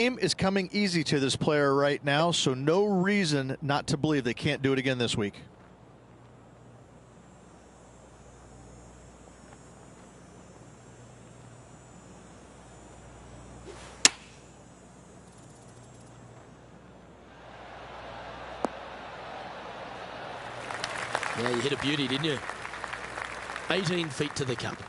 game is coming easy to this player right now, so no reason not to believe they can't do it again this week. Yeah, you hit a beauty, didn't you? 18 feet to the cup.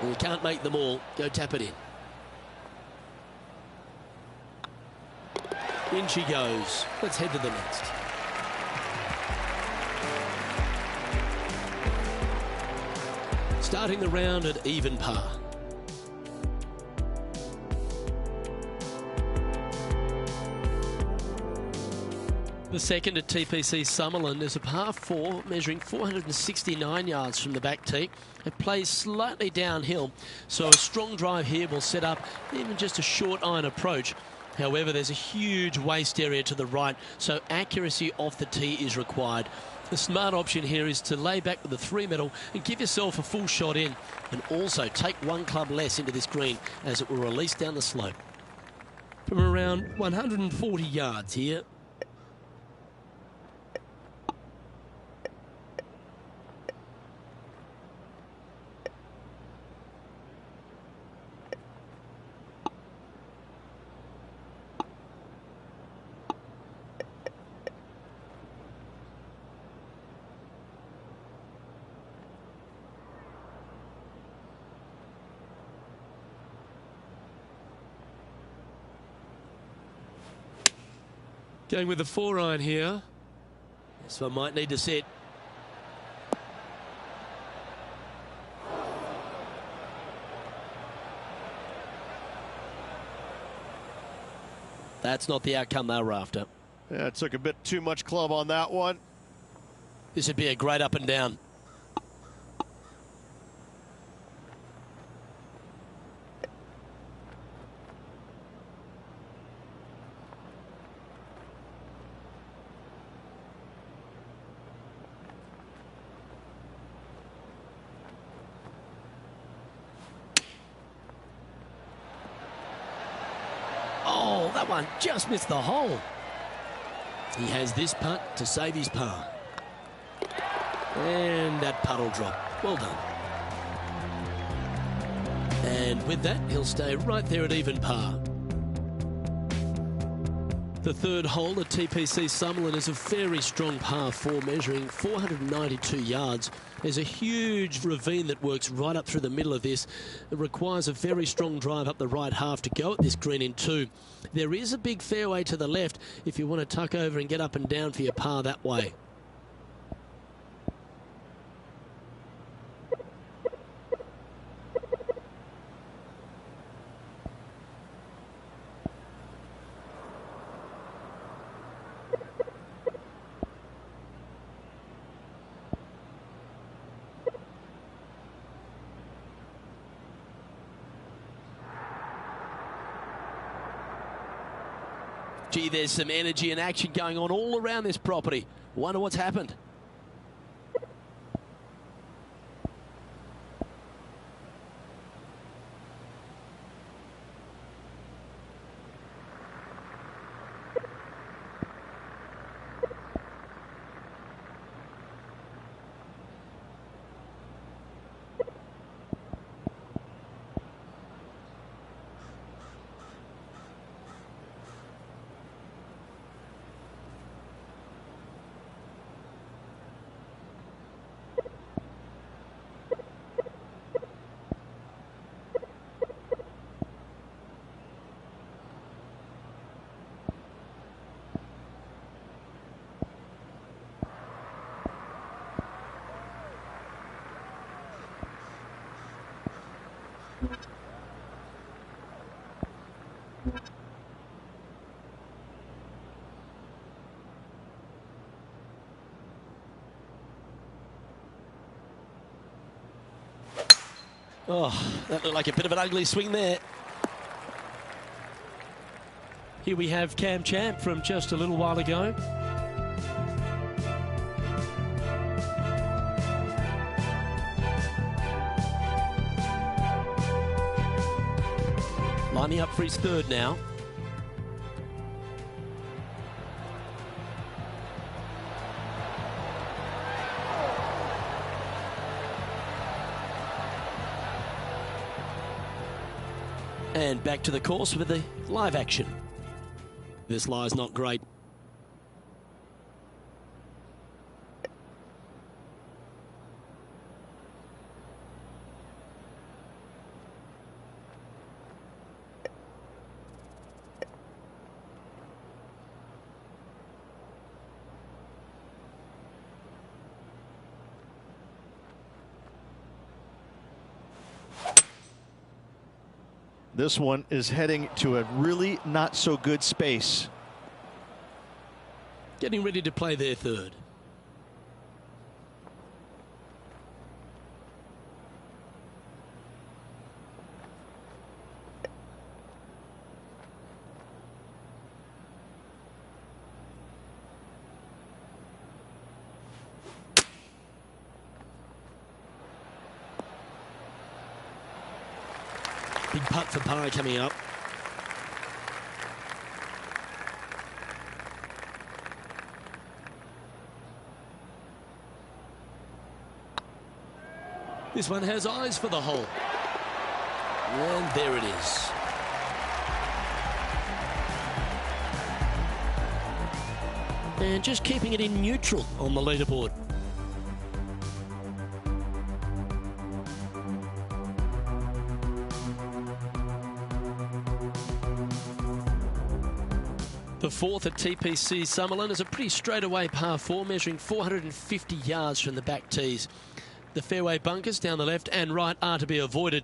Well, you can't make them all. Go tap it in. In she goes. Let's head to the next. Starting the round at even par. The second at TPC Summerland is a par 4 measuring 469 yards from the back tee. It plays slightly downhill, so a strong drive here will set up even just a short iron approach. However, there's a huge waste area to the right, so accuracy off the tee is required. The smart option here is to lay back with the 3-metal and give yourself a full shot in, and also take one club less into this green as it will release down the slope. From around 140 yards here. Going with the 4-iron here. So I might need to set. That's not the outcome they were after. Yeah, it took a bit too much club on that one. This would be a great up and down. Oh, that one just missed the hole. He has this putt to save his par. And that putt will drop. Well done. And with that, he'll stay right there at even par. The third hole at TPC Summerland is a very strong par 4 measuring 492 yards. There's a huge ravine that works right up through the middle of this. It requires a very strong drive up the right half to go at this green in 2. There is a big fairway to the left if you want to tuck over and get up and down for your par that way. Gee, there's some energy and action going on all around this property. Wonder what's happened. Oh, that looked like a bit of an ugly swing there. Here we have Cam Champ from just a little while ago. Lining up for his third now. And back to the course with the live action. This lie's not great. This one is heading to a really not so good space. Getting ready to play their third. Big putt for par coming up. This one has eyes for the hole. And there it is. And just keeping it in neutral on the leaderboard. The fourth at TPC Summerlin is a pretty straightaway par 4, measuring 450 yards from the back tees. The fairway bunkers down the left and right are to be avoided.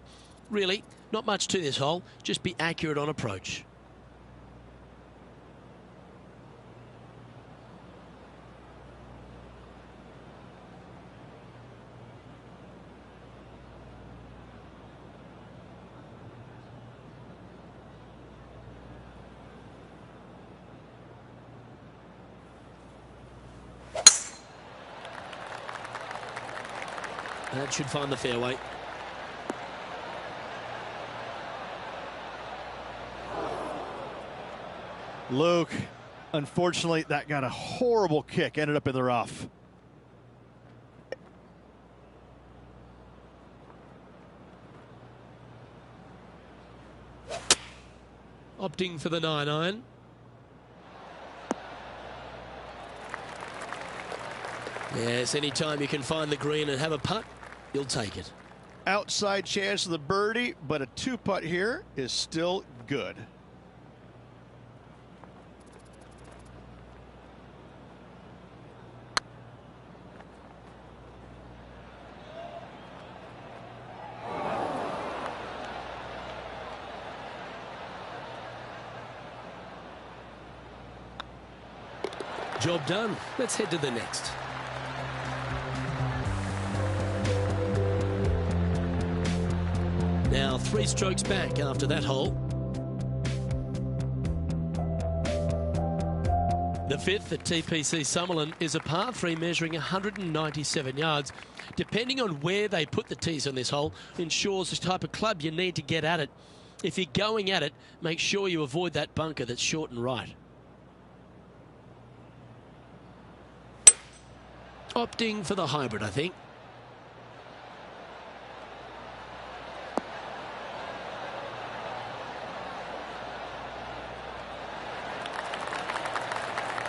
Really, not much to this hole, just be accurate on approach. That should find the fairway. Luke, unfortunately, that got a horrible kick, ended up in the rough. Opting for the 9-iron. Yes, anytime you can find the green and have a putt, you'll take it. Outside chance of the birdie, but a 2-putt here is still good. Job done. Let's head to the next. Now 3 strokes back after that hole. The fifth at TPC Summerlin is a par 3 measuring 197 yards. Depending on where they put the tees on this hole ensures the type of club you need to get at it. If you're going at it, make sure you avoid that bunker that's short and right. Opting for the hybrid, I think.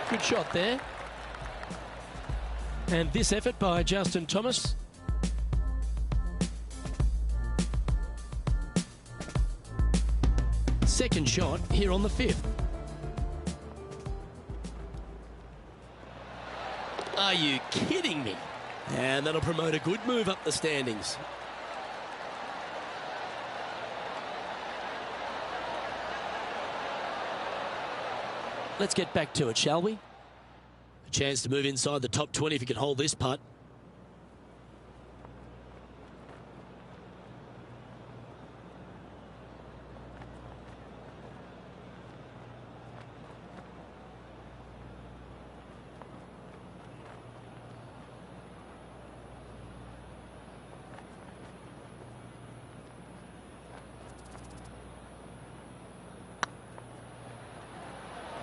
Good shot there. And this effort by Justin Thomas. Second shot here on the 5th. Are you kidding me? And that'll promote a good move up the standings. Let's get back to it, shall we? A chance to move inside the top 20 if you can hold this putt.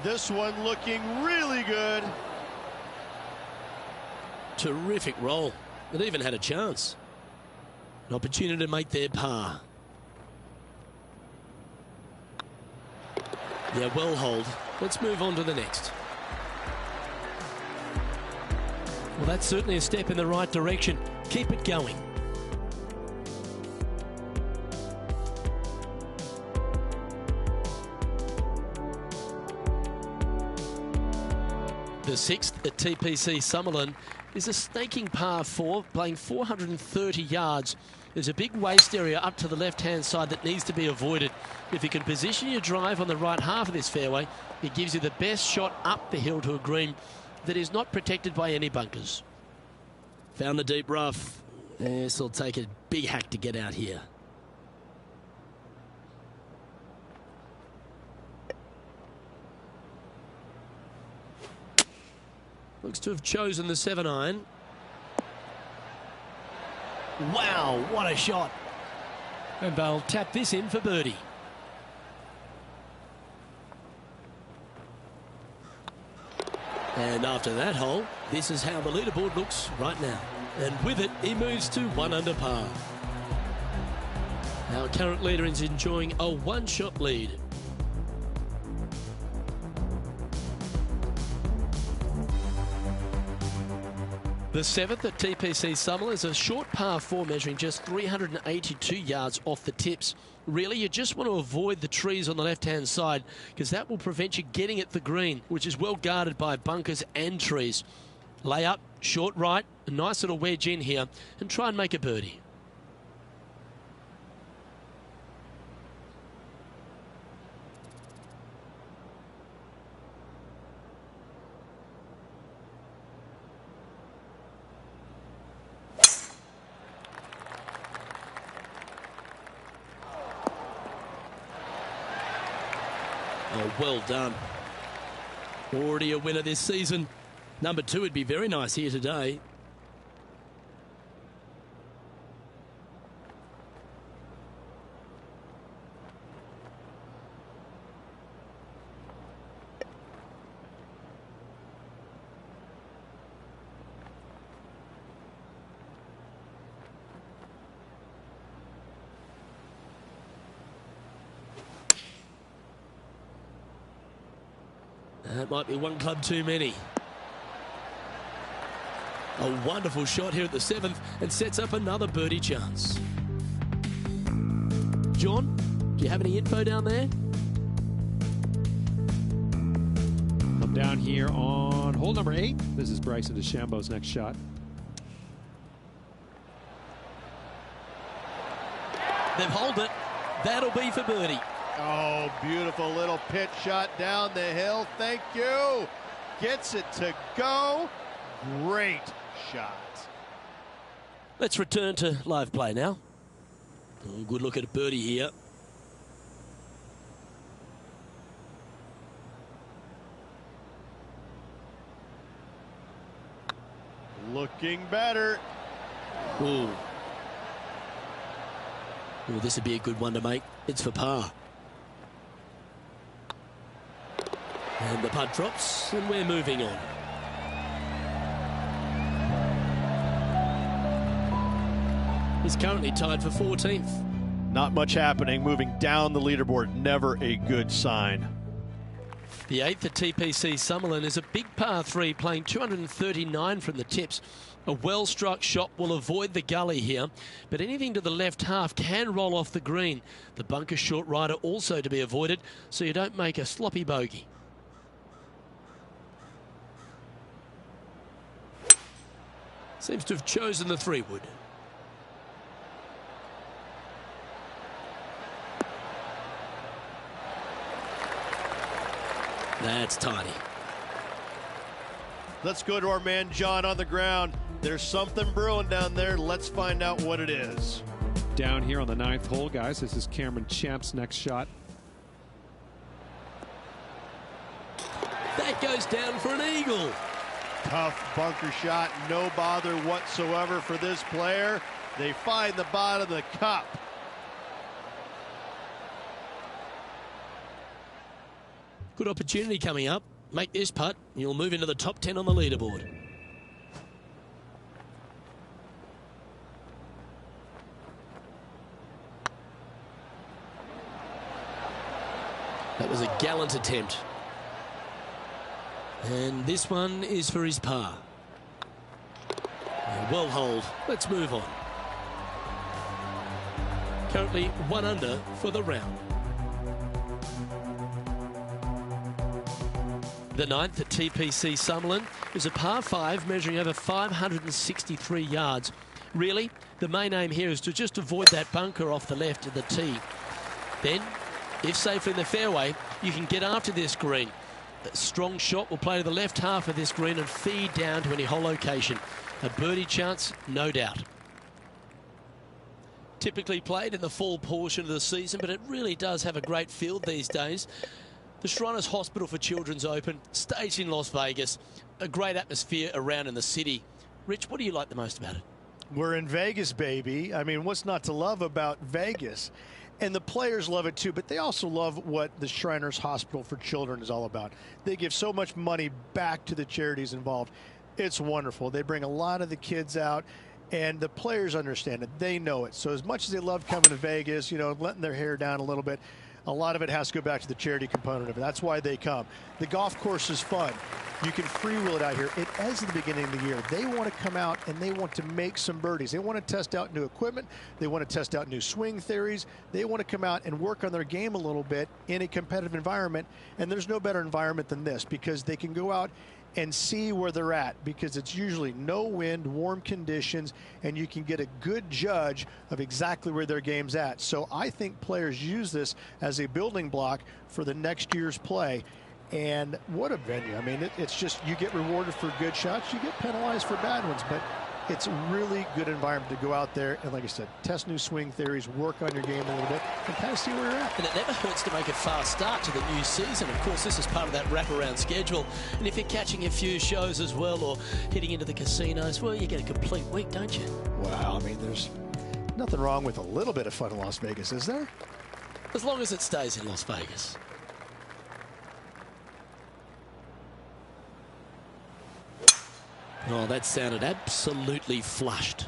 This one looking really good. Terrific roll. It even had a chance. An opportunity to make their par. Yeah, well hold. Let's move on to the next. Well, that's certainly a step in the right direction. Keep it going. The sixth at TPC Summerlin is a snaking par 4, playing 430 yards. There's a big waste area up to the left-hand side that needs to be avoided. If you can position your drive on the right half of this fairway, it gives you the best shot up the hill to a green that is not protected by any bunkers. Found the deep rough. This will take a big hack to get out here. Looks to have chosen the 7-iron. Wow, what a shot. And they'll tap this in for birdie. And after that hole, this is how the leaderboard looks right now. And with it, he moves to 1 under par. Our current leader is enjoying a 1-shot lead. The 7th at TPC Summerlin is a short par 4 measuring just 382 yards off the tips. Really, you just want to avoid the trees on the left-hand side because that will prevent you getting at the green, which is well guarded by bunkers and trees. Lay up, short right, a nice little wedge in here, and try and make a birdie. Oh, well done. Already a winner this season. Number 2 would be very nice here today. That might be one club too many. A wonderful shot here at the 7th and sets up another birdie chance. John, do you have any info down there? I'm down here on hole number 8. This is Bryson DeChambeau's next shot. They've holed it. That'll be for birdie. Oh, beautiful little pitch shot down the hill. Thank you. Gets it to go. Great shot. Let's return to live play now. Oh, good look at a birdie here. Looking better. Ooh. Ooh, this would be a good one to make. It's for par. And the putt drops, and we're moving on. He's currently tied for 14th. Not much happening, moving down the leaderboard. Never a good sign. The 8th at TPC Summerlin is a big par 3, playing 239 from the tips. A well-struck shot will avoid the gully here, but anything to the left half can roll off the green. The bunker short rider also to be avoided, so you don't make a sloppy bogey. Seems to have chosen the 3-wood. That's tidy. Let's go to our man John on the ground. There's something brewing down there. Let's find out what it is. Down here on the 9th hole, guys. This is Cameron Champ's next shot. That goes down for an eagle. Tough bunker shot, no bother whatsoever for this player. They find the bottom of the cup. Good opportunity coming up. Make this putt, and you'll move into the top 10 on the leaderboard. That was a gallant attempt. And this one is for his par. Well holed. Let's move on. Currently 1 under for the round. The 9th at TPC Summerlin is a par 5 measuring over 563 yards. Really, the main aim here is to just avoid that bunker off the left of the tee. Then, if safely in the fairway, you can get after this green. A strong shot will play to the left half of this green and feed down to any hole location. A birdie chance, no doubt. Typically played in the fall portion of the season, but it really does have a great field these days. The Shriners Hospital for Children's Open, staged in Las Vegas, a great atmosphere around in the city. Rich, what do you like the most about it? We're in Vegas, baby. I mean, what's not to love about Vegas? And the players love it too, but they also love what the Shriners Hospital for Children is all about. They give so much money back to the charities involved. It's wonderful. They bring a lot of the kids out, and the players understand it. They know it. So as much as they love coming to Vegas, you know, letting their hair down a little bit, a lot of it has to go back to the charity component of it. That's why they come. The golf course is fun. You can freewheel it out here. It ends at the beginning of the year. They want to come out and they want to make some birdies. They want to test out new equipment. They want to test out new swing theories. They want to come out and work on their game a little bit in a competitive environment. And there's no better environment than this because they can go out and see where they're at because it's usually no wind, warm conditions, and you can get a good judge of exactly where their game's at. So I think players use this as a building block for the next year's play. And what a venue. I mean, it's just you get rewarded for good shots, you get penalized for bad ones, but it's a really good environment to go out there and, like I said, test new swing theories, work on your game a little bit, and kind of see where you're at. And it never hurts to make a fast start to the new season. Of course, this is part of that wraparound schedule. And if you're catching a few shows as well or hitting into the casinos, well, you get a complete week, don't you? Wow, I mean, there's nothing wrong with a little bit of fun in Las Vegas, is there? As long as it stays in Las Vegas. Oh, that sounded absolutely flushed.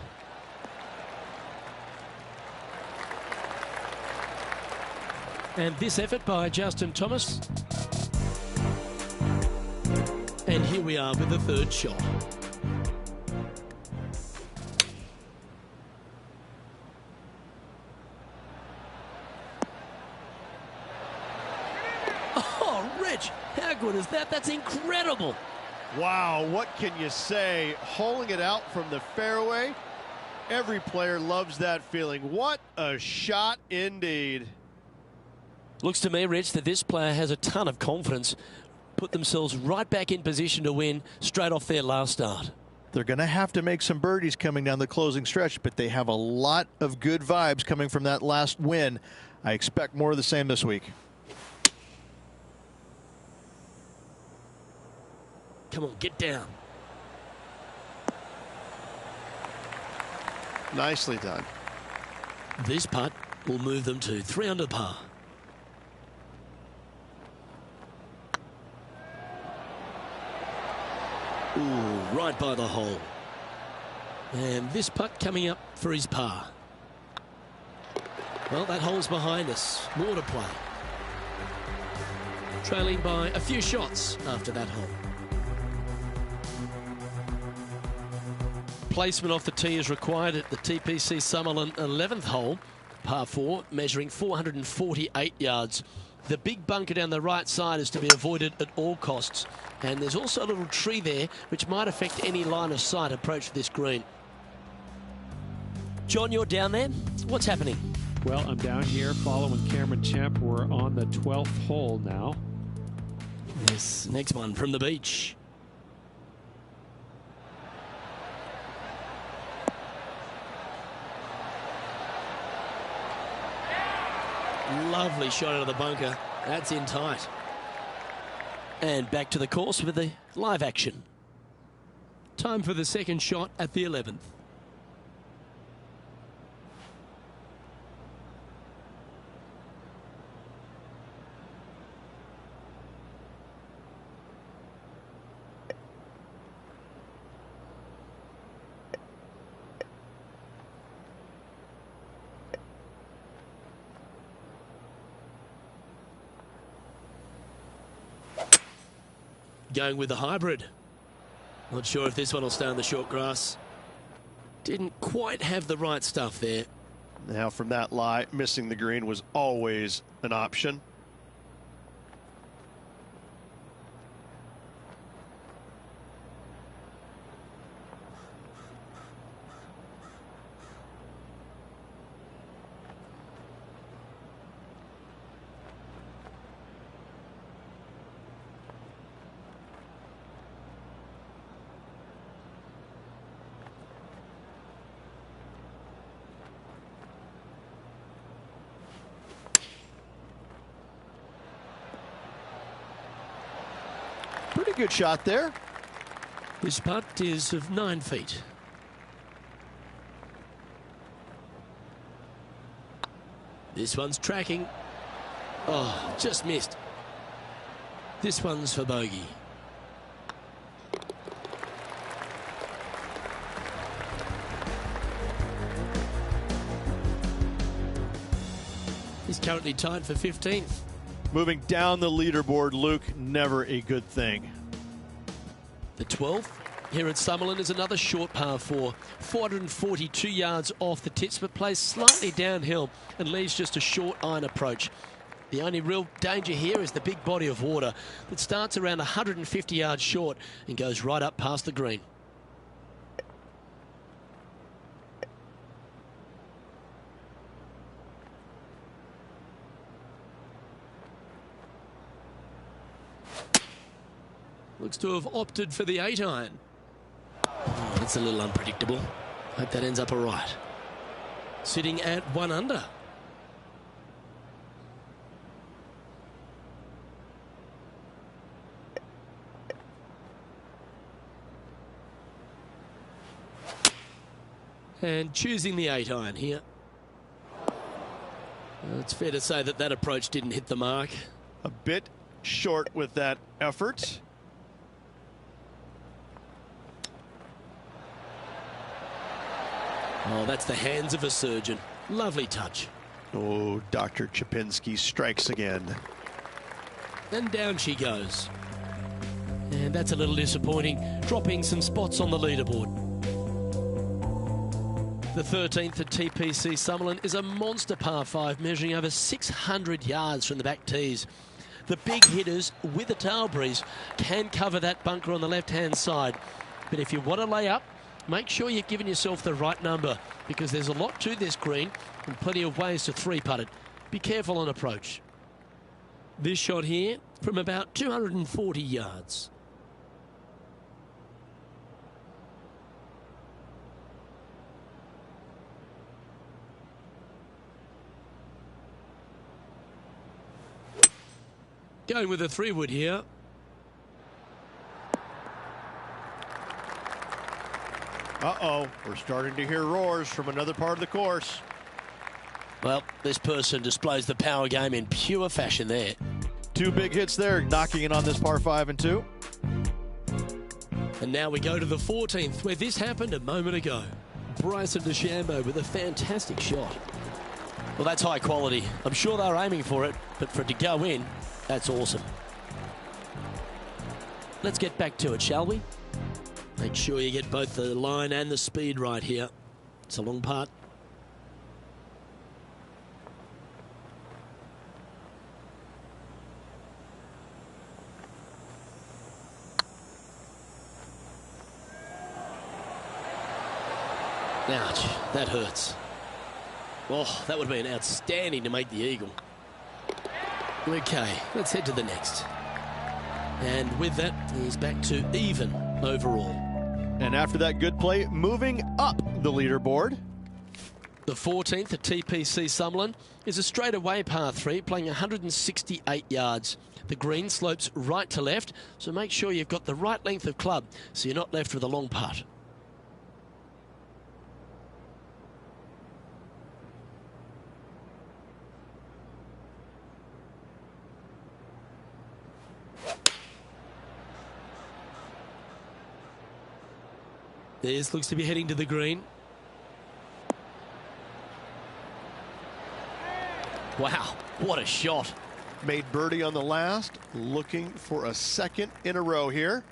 And this effort by Justin Thomas. And here we are with the third shot. Oh, Rich, how good is that? That's incredible. Wow, what can you say? Holing it out from the fairway. Every player loves that feeling. What a shot indeed. Looks to me, Rich, that this player has a ton of confidence. Put themselves right back in position to win straight off their last start. They're going to have to make some birdies coming down the closing stretch, but they have a lot of good vibes coming from that last win. I expect more of the same this week. Come on, get down. Nicely done. This putt will move them to 3 under par. Ooh, right by the hole. And this putt coming up for his par. Well, that hole's behind us. More to play. Trailing by a few shots after that hole. Placement off the tee is required at the TPC Summerlin 11th hole, par 4, measuring 448 yards. The big bunker down the right side is to be avoided at all costs. And there's also a little tree there which might affect any line of sight approach to this green. John, you're down there. What's happening? Well, I'm down here following Cameron Champ. We're on the 12th hole now. This next one from the beach. Lovely shot out of the bunker. That's in tight. And back to the course with the live action. Time for the second shot at the 11th. Going with the hybrid. Not sure if this one will stay on the short grass. Didn't quite have the right stuff there. Now from that lie, missing the green was always an option. Pretty good shot there. This putt is of 9 feet. This one's tracking. Oh, just missed. This one's for bogey. He's currently tied for 15th. Moving down the leaderboard, Luke, never a good thing. The 12th here at Summerlin is another short par 4. 442 yards off the tips, but plays slightly downhill and leaves just a short iron approach. The only real danger here is the big body of water that starts around 150 yards short and goes right up past the green. Looks to have opted for the 8-iron. Oh, that's a little unpredictable. Hope that ends up all right. Sitting at 1 under. And choosing the 8-iron here. It's fair to say that that approach didn't hit the mark. A bit short with that effort. Oh, that's the hands of a surgeon. Lovely touch. Oh, Dr. Chapinski strikes again. And down she goes. And that's a little disappointing, dropping some spots on the leaderboard. The 13th at TPC Summerlin is a monster par 5 measuring over 600 yards from the back tees. The big hitters with a tail breeze can cover that bunker on the left-hand side. But if you want to lay up, make sure you've given yourself the right number, because there's a lot to this green and plenty of ways to 3-putt it. Be careful on approach. This shot here from about 240 yards. Going with a 3-wood here. Uh-oh, we're starting to hear roars from another part of the course. Well, this person displays the power game in pure fashion there. 2 big hits there, knocking in on this par 5 and 2. And now we go to the 14th, where this happened a moment ago. Bryson DeChambeau with a fantastic shot. Well, that's high quality. I'm sure they were aiming for it, but for it to go in, that's awesome. Let's get back to it, shall we? Make sure you get both the line and the speed right here. It's a long putt. Ouch, that hurts. Oh, that would have been outstanding to make the eagle. Okay, let's head to the next. And with that, he's back to even overall. And after that good play, moving up the leaderboard. The 14th at TPC Summerlin is a straightaway par 3, playing 168 yards. The green slopes right to left, so make sure you've got the right length of club so you're not left with a long putt. This looks to be heading to the green. Wow, what a shot. Made birdie on the last, looking for a second in a row here.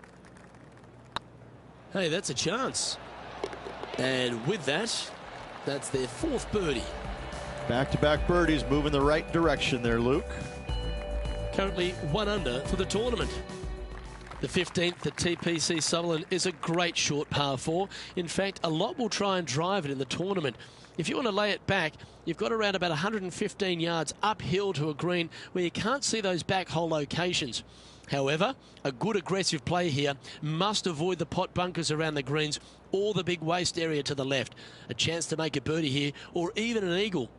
Hey, that's a chance. And with that, that's their 4th birdie. Back-to-back birdies moving the right direction there, Luke. Currently 1 under for the tournament. The 15th at TPC Sutherland is a great short par 4. In fact, a lot will try and drive it in the tournament. If you want to lay it back, you've got around about 115 yards uphill to a green where you can't see those back hole locations. However, a good aggressive play here must avoid the pot bunkers around the greens or the big waste area to the left. A chance to make a birdie here or even an eagle.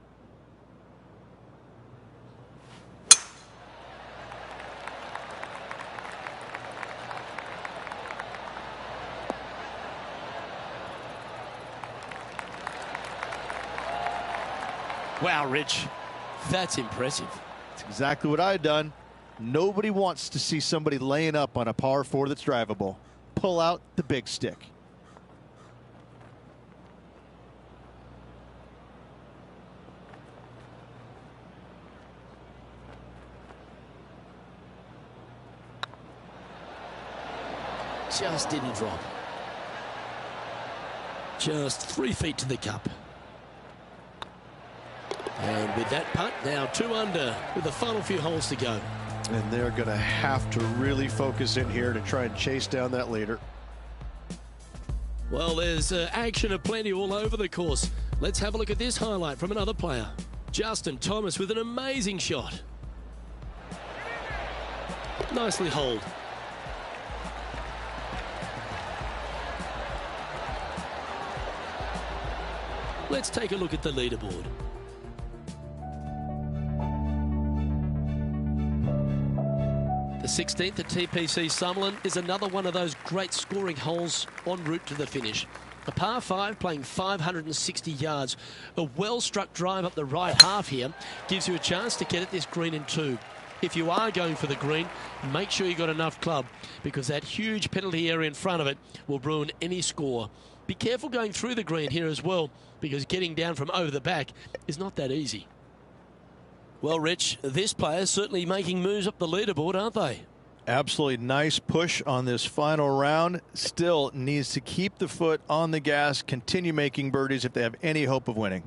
Wow, Rich, that's impressive. That's exactly what I had done. Nobody wants to see somebody laying up on a par 4 that's drivable. Pull out the big stick. Just didn't drop. Just 3 feet to the cup. And with that putt, now 2 under with the final few holes to go. And they're going to have to really focus in here to try and chase down that leader. Well, there's action aplenty all over the course. Let's have a look at this highlight from another player. Justin Thomas with an amazing shot. Nicely holed. Let's take a look at the leaderboard. The 16th at TPC Sutherland is another one of those great scoring holes en route to the finish. A par 5 playing 560 yards. A well-struck drive up the right half here gives you a chance to get at this green in 2. If you are going for the green, make sure you got enough club because that huge penalty area in front of it will ruin any score. Be careful going through the green here as well because getting down from over the back is not that easy. Well, Rich, this player's certainly making moves up the leaderboard, aren't they? Absolutely nice push on this final round. Still needs to keep the foot on the gas, continue making birdies if they have any hope of winning.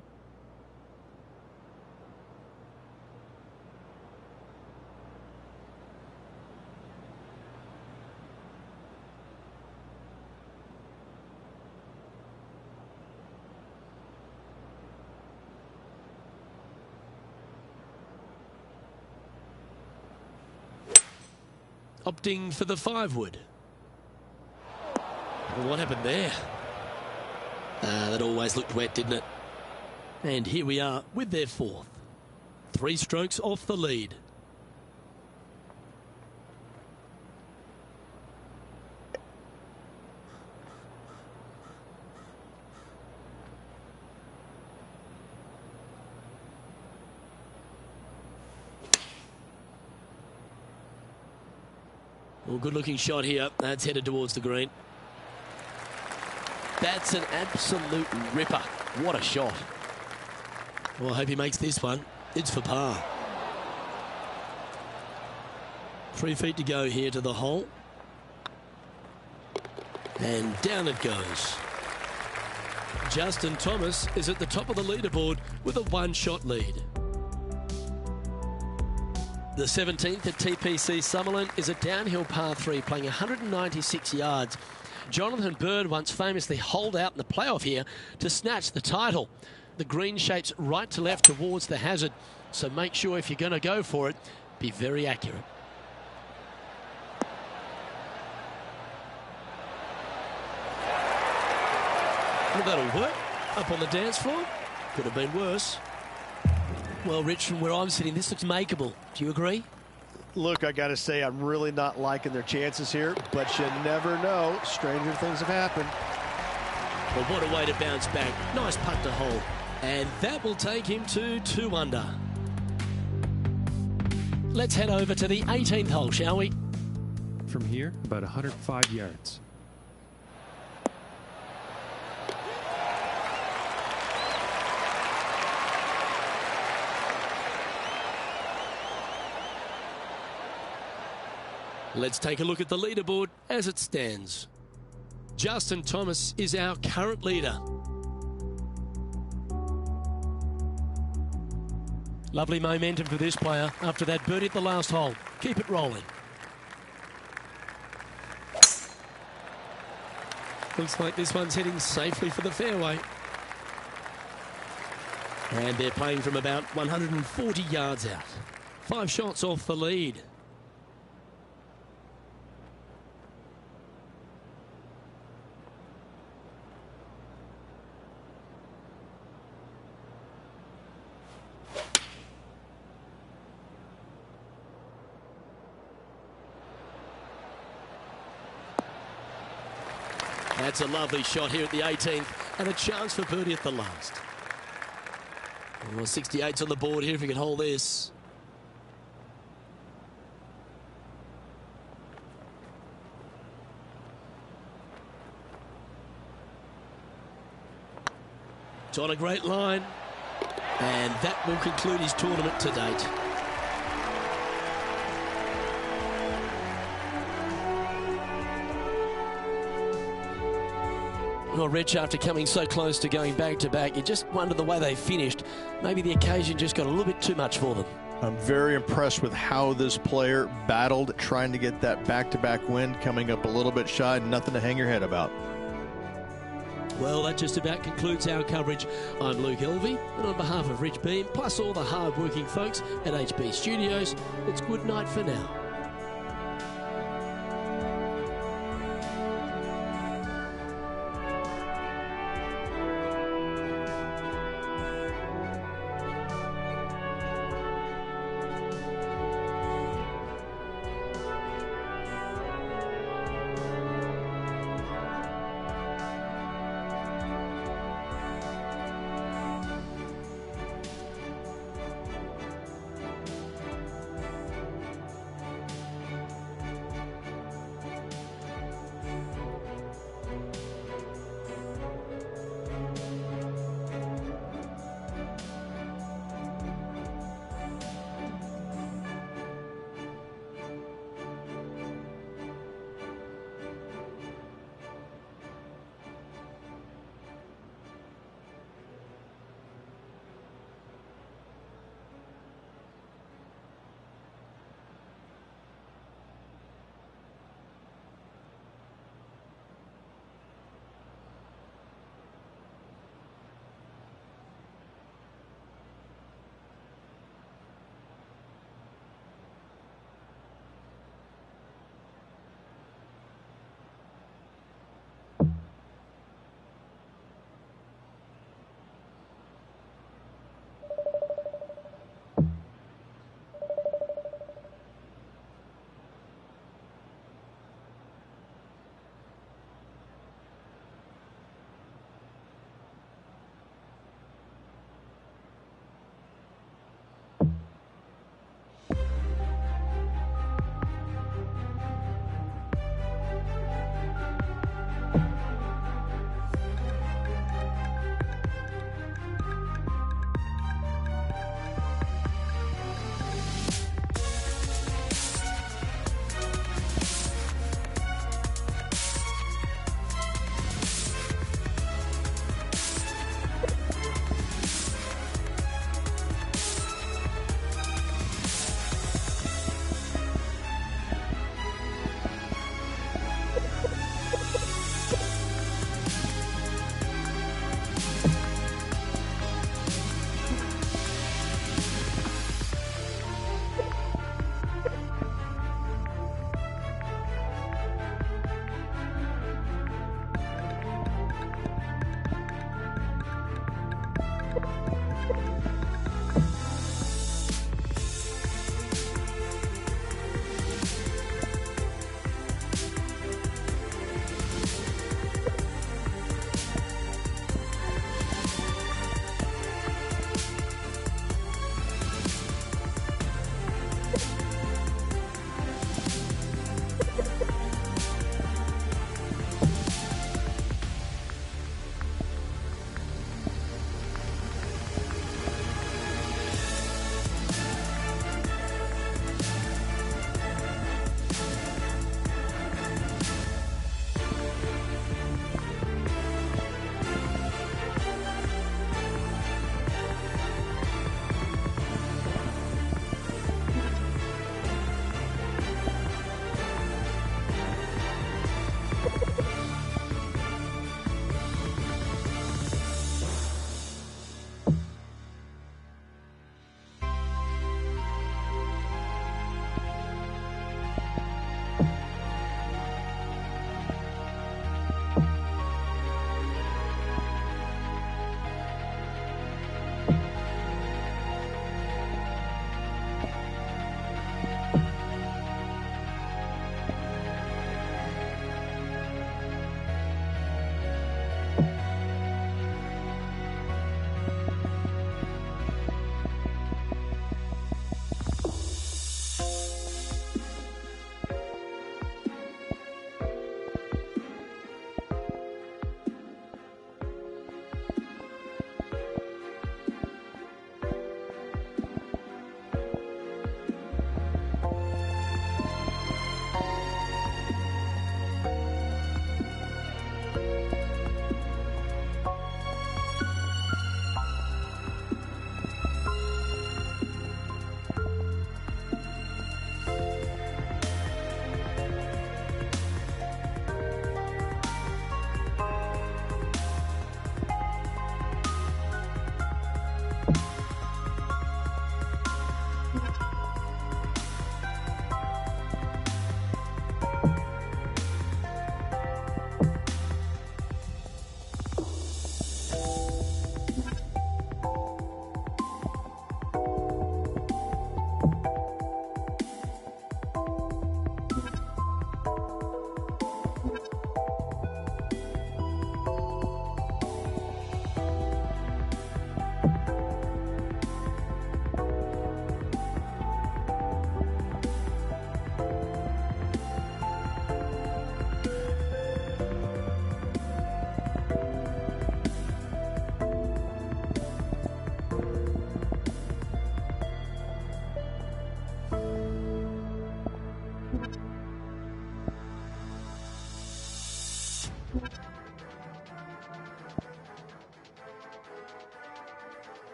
Opting for the 5-wood. Well, what happened there? That always looked wet, didn't it? And here we are with their 4th. 3 strokes off the lead. Well, good-looking shot here. That's headed towards the green. That's an absolute ripper. What a shot. Well, I hope he makes this one. It's for par. 3 feet to go here to the hole. And down it goes. Justin Thomas is at the top of the leaderboard with a 1-shot lead. The 17th at TPC Sutherland is a downhill par 3 playing 196 yards. Jonathan Bird once famously holed out in the playoff here to snatch the title. The green shapes right to left towards the hazard, so make sure if you're going to go for it, be very accurate. Well, that'll work. Up on the dance floor. Could have been worse. Well, Rich, from where I'm sitting, this looks makeable. Do you agree? Look, I got to say, I'm really not liking their chances here, but you never know. Stranger things have happened. Well, what a way to bounce back. Nice putt to hole. And that will take him to 2 under. Let's head over to the 18th hole, shall we? From here, about 105 yards. Let's take a look at the leaderboard as it stands. Justin Thomas is our current leader. Lovely momentum for this player after that birdie at the last hole. Keep it rolling. Looks like this one's heading safely for the fairway. And they're playing from about 140 yards out. 5 shots off the lead. That's a lovely shot here at the 18th and a chance for birdie at the last. Well, 68's on the board here if he can hold this. It's on a great line, and that will conclude his tournament to date. Well, Rich, after coming so close to going back-to-back, you just wonder the way they finished. Maybe the occasion just got a little bit too much for them. I'm very impressed with how this player battled, trying to get that back-to-back win, coming up a little bit shy, nothing to hang your head about. Well, that just about concludes our coverage. I'm Luke Elvey, and on behalf of Rich Beam, plus all the hard-working folks at HB Studios, it's good night for now.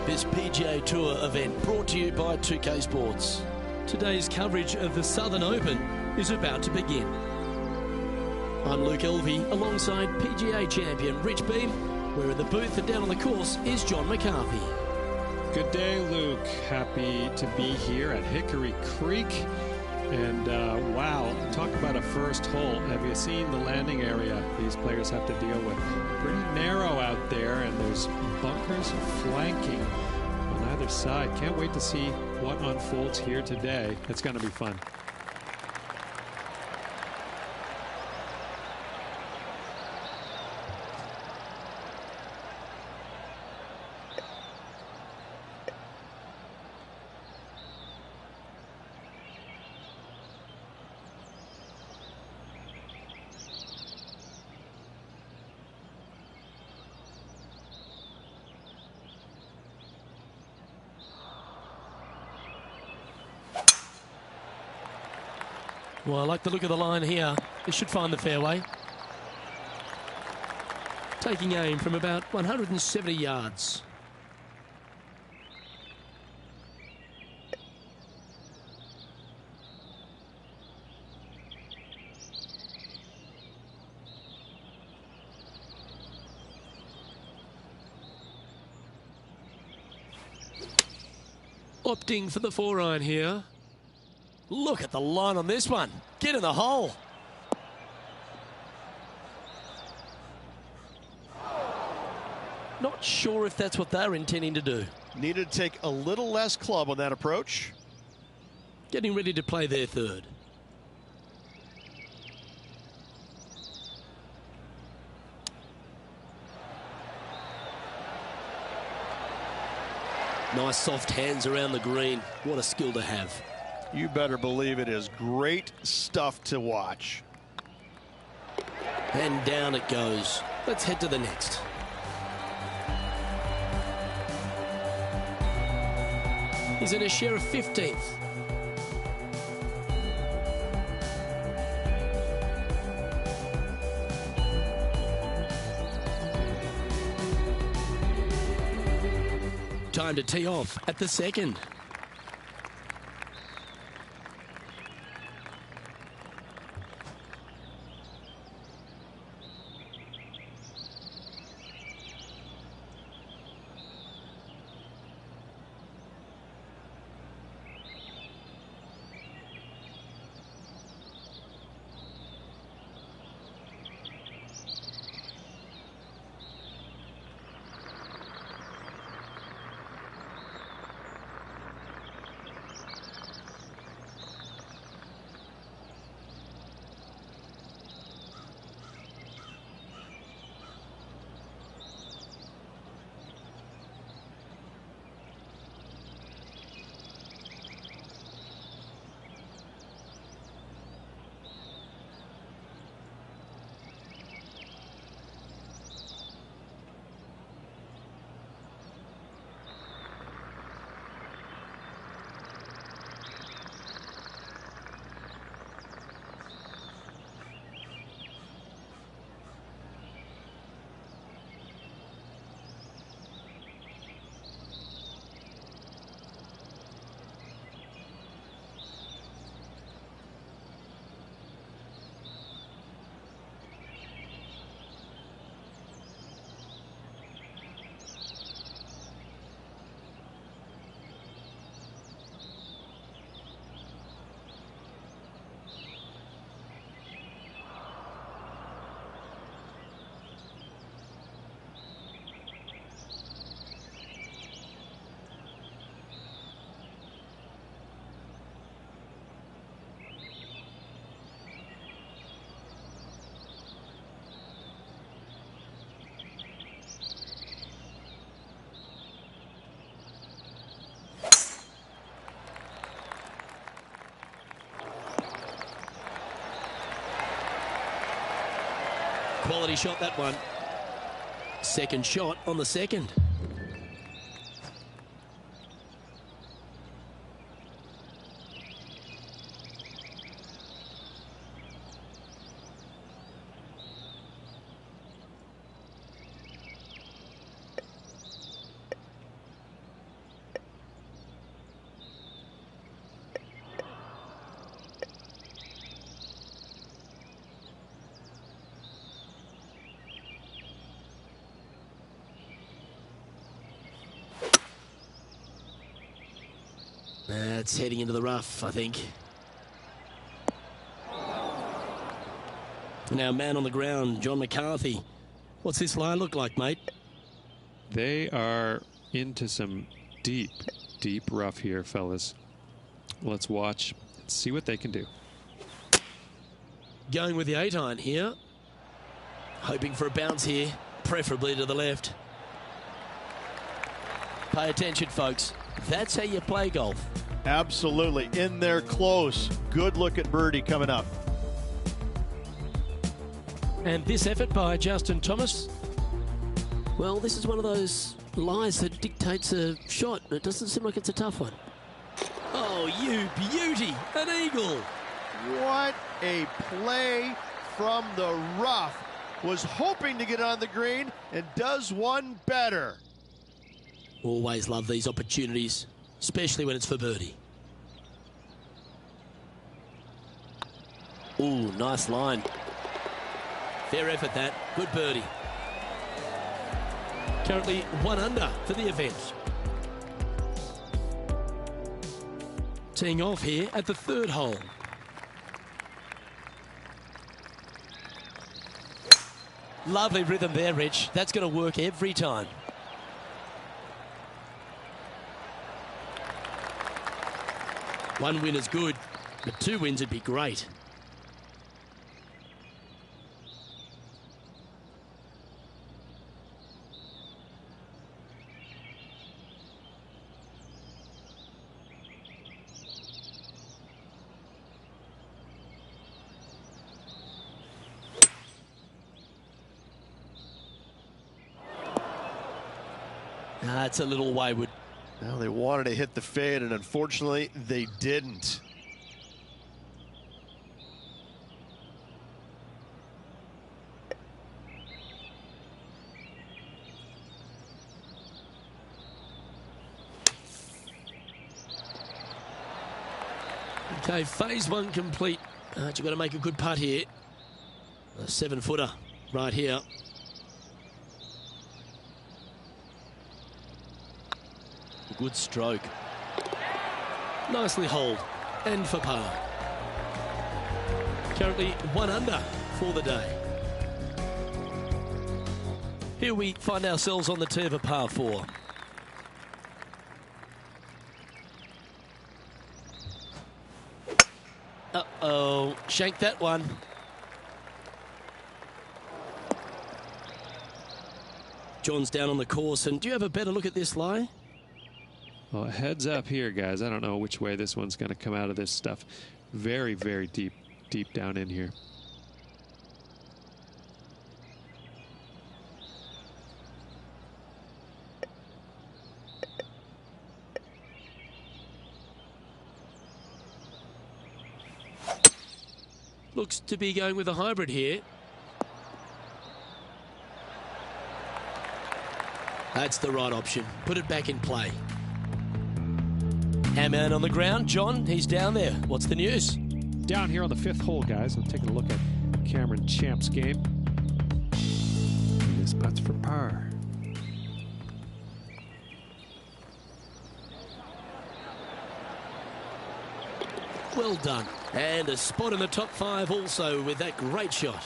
This PGA Tour event brought to you by 2K Sports. Today's coverage of the Southern Open is about to begin. I'm Luke Elvey alongside PGA champion Rich Beam, where in the booth and down on the course is John McCarthy. Good day, Luke. Happy to be here at Hickory Creek. And wow, talk about a first hole. Have you seen the landing area these players have to deal with? Pretty narrow out there, and there's bunkers flanking on either side. Can't wait to see what unfolds here today. It's going to be fun. Well, I like the look of the line here. This should find the fairway. Taking aim from about 170 yards. Opting for the 4-iron here. Look at the line on this one. Get in the hole. Not sure if that's what they're intending to do. Needed to take a little less club on that approach. Getting ready to play their third. Nice soft hands around the green. What a skill to have. You better believe it is great stuff to watch. And down it goes. Let's head to the next. He's in a share of 15th. Time to tee off at the second. Quality shot, that one. Second shot on the second. That's heading into the rough, I think. Now, man on the ground, John McCarthy. What's this line look like, mate? They are into some deep, deep rough here, fellas. Let's watch and see what they can do. Going with the 8-iron here. Hoping for a bounce here, preferably to the left. Pay attention, folks. That's how you play golf. Absolutely. In there close. Good look at birdie coming up. And this effort by Justin Thomas. Well, this is one of those lies that dictates a shot. It doesn't seem like it's a tough one. Oh, you beauty. An eagle. What a play from the rough. Was hoping to get on the green and does one better. Always love these opportunities, especially when it's for birdie. Ooh, nice line. Fair effort, that. Good birdie. Currently 1 under for the event. Teeing off here at the 3rd hole. Lovely rhythm there, Rich. That's going to work every time. One win is good, but 2 wins would be great. That's a little wayward. Well, they wanted to hit the fade, and unfortunately, they didn't. Okay, phase 1 complete. You've got to make a good putt here. A 7-footer right here. Good stroke. Nicely holed and for par. Currently 1 under for the day. Here we find ourselves on the tee of a par 4. Uh-oh, shanked that one. John's down on the course, and do you have a better look at this lie? Well, heads up here, guys. I don't know which way this one's going to come out of this stuff. Very, very deep, deep down in here. Looks to be going with a hybrid here. That's the right option. Put it back in play. Our man on the ground, John, he's down there. What's the news? Down here on the 5th hole, guys. I'm taking a look at Cameron Champ's game. This putt's for par. Well done. And a spot in the top 5 also with that great shot.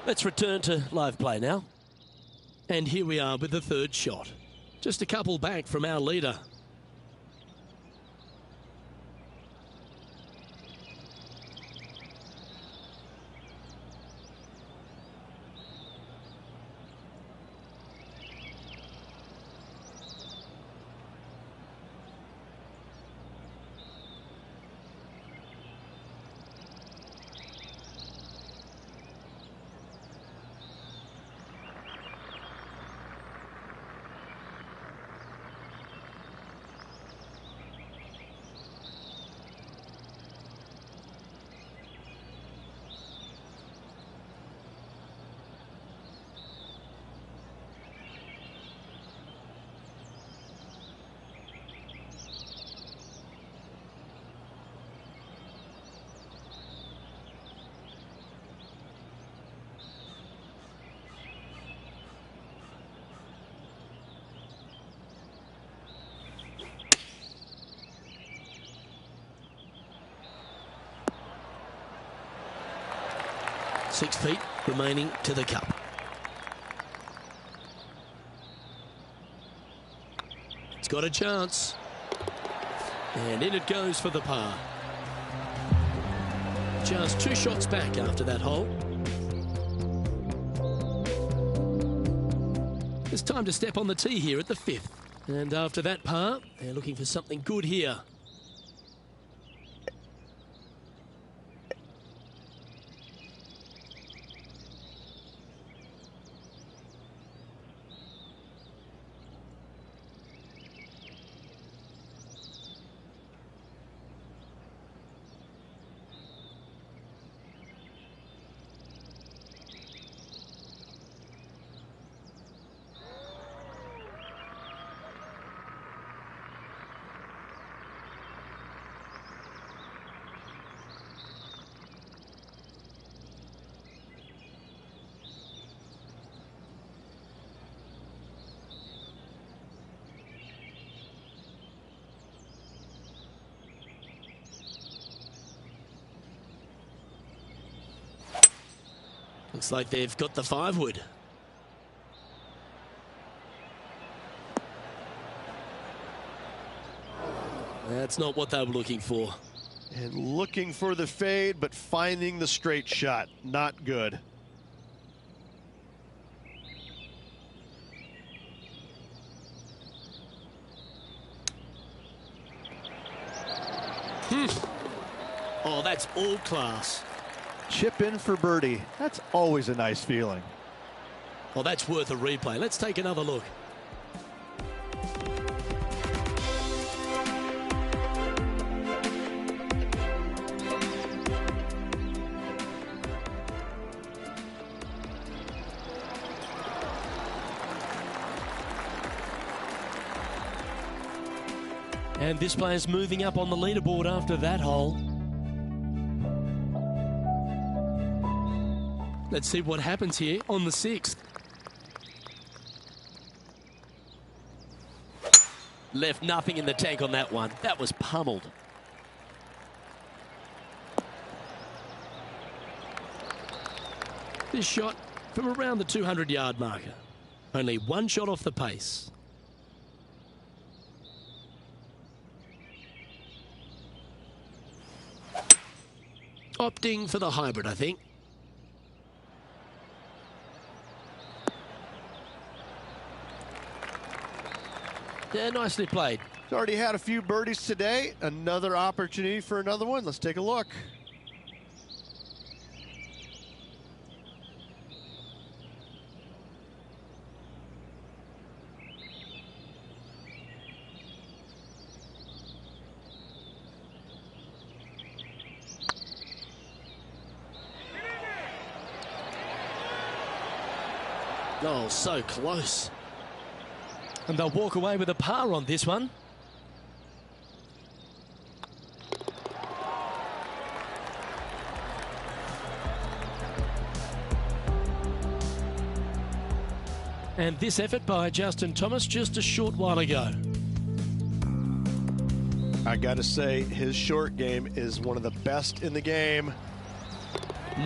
Let's return to live play now. And here we are with the 3rd shot. Just a couple back from our leader. 6 feet remaining to the cup. It's got a chance. And in it goes for the par. Just 2 shots back after that hole. It's time to step on the tee here at the 5th. And after that par, they're looking for something good here. Looks like they've got the 5-wood. That's not what they were looking for. And looking for the fade, but finding the straight shot. Not good. Oh, that's all class. Chip in for birdie. That's always a nice feeling. Well, that's worth a replay. Let's take another look. And this player's moving up on the leaderboard after that hole. Let's see what happens here on the 6th. Left nothing in the tank on that one. That was pummeled. This shot from around the 200-yard marker. Only 1 shot off the pace. Opting for the hybrid, I think. Yeah, nicely played. He's already had a few birdies today. Another opportunity for another one. Let's take a look. Oh, so close. And they'll walk away with a par on this one. And this effort by Justin Thomas just a short while ago. I gotta say, his short game is one of the best in the game.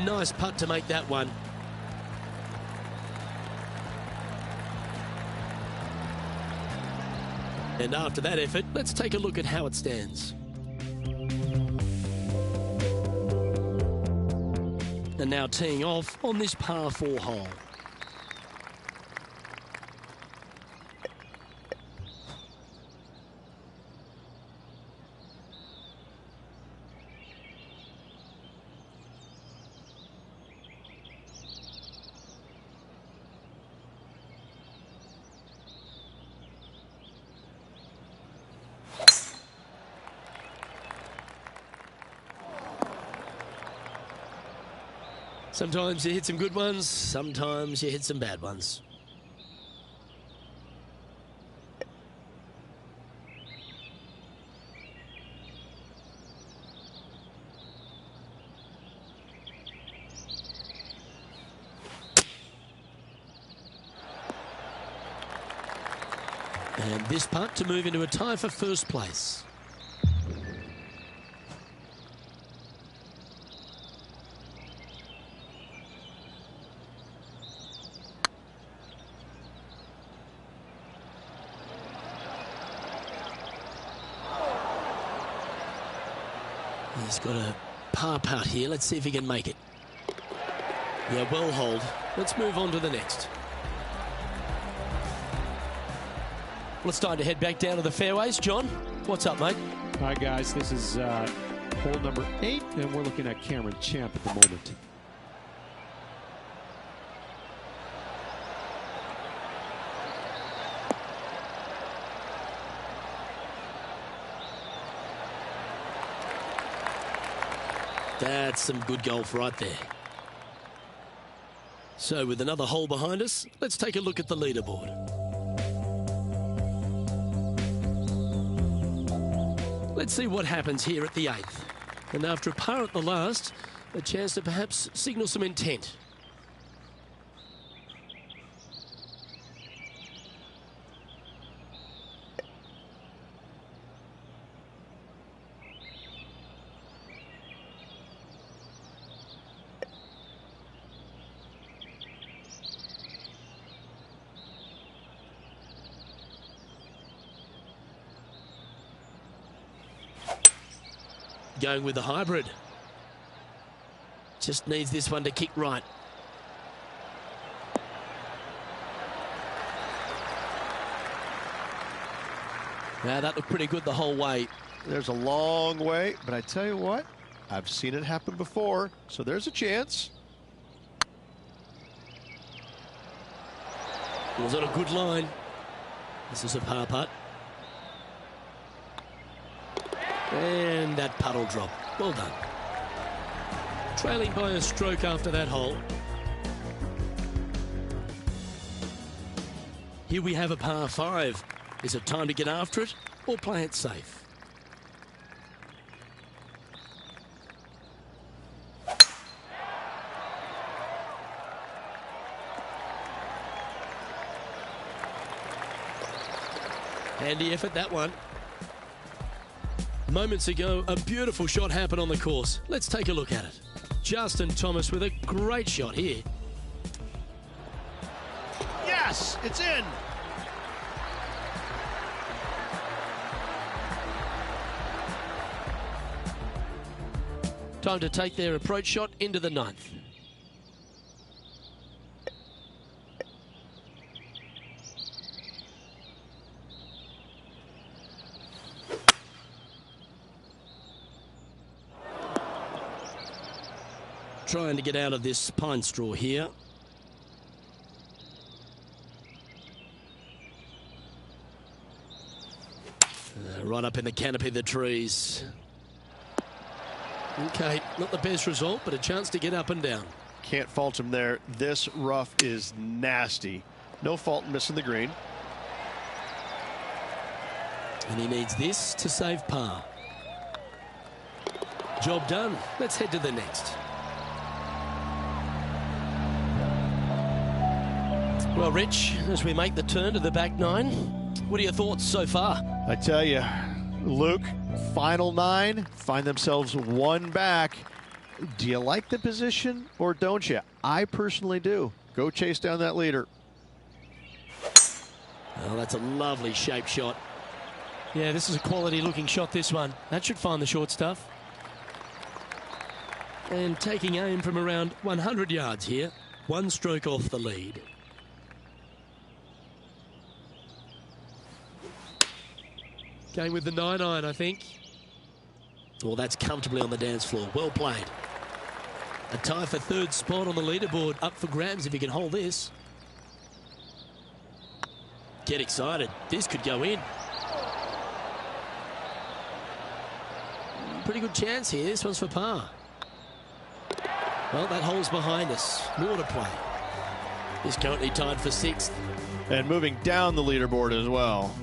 Nice putt to make that one. And after that effort, let's take a look at how it stands. And now teeing off on this par 4 hole. Sometimes you hit some good ones, sometimes you hit some bad ones. And this putt to move into a tie for first place. He's got a par putt here. Let's see if he can make it. Yeah, well hold. Let's move on to the next. Well, it's time to head back down to the fairways. John, what's up, mate? Hi, guys. This is hole number 8, and we're looking at Cameron Champ at the moment. That's some good golf right there. So with another hole behind us, let's take a look at the leaderboard. Let's see what happens here at the 8th. And after a par at the last, a chance to perhaps signal some intent. Going with the hybrid. Just needs this one to kick right. Now that looked pretty good the whole way. There's a long way, but I tell you what, I've seen it happen before, so there's a chance. Was on a good line. This is a par putt. And that puddle drop. Well done. Trailing by a stroke after that hole. Here we have a par 5. Is it time to get after it or play it safe? Handy effort, that one. Moments ago, a beautiful shot happened on the course. Let's take a look at it. Justin Thomas with a great shot here. Yes, it's in. Time to take their approach shot into the 9th. Trying to get out of this pine straw here. Right up in the canopy of the trees. Okay, not the best result, but a chance to get up and down. Can't fault him there. This rough is nasty. No fault in missing the green. And he needs this to save par. Job done. Let's head to the next. Well, Rich, as we make the turn to the back 9, what are your thoughts so far? I tell you, Luke, final 9, find themselves one back. Do you like the position or don't you? I personally do. Go chase down that leader. Oh, that's a lovely shape shot. Yeah, this is a quality looking shot, this one. That should find the short stuff. And taking aim from around 100 yards here. One stroke off the lead. Going with the 9-iron, I think. Well, that's comfortably on the dance floor. Well played. A tie for 3rd spot on the leaderboard. Up for grabs if he can hold this. Get excited. This could go in. Pretty good chance here. This one's for par. Well, that hole's behind us. More to play. He's currently tied for 6th. And moving down the leaderboard as well.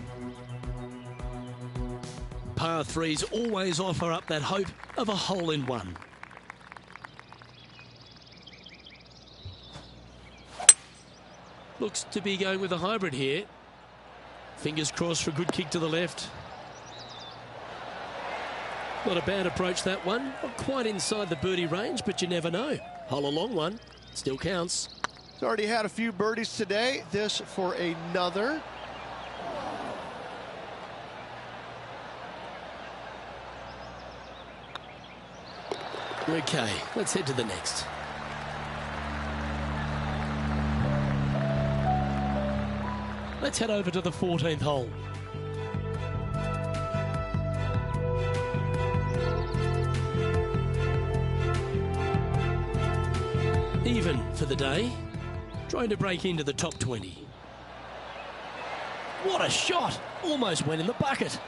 Par 3s always offer up that hope of a hole-in-one. Looks to be going with a hybrid here. Fingers crossed for a good kick to the left. Not a bad approach, that one. Not quite inside the birdie range, but you never know. Hole a long one. Still counts. He's already had a few birdies today. This for another. Okay, let's head to the next. Let's head over to the 14th hole. Even for the day, trying to break into the top 20. What a shot! Almost went in the bucket.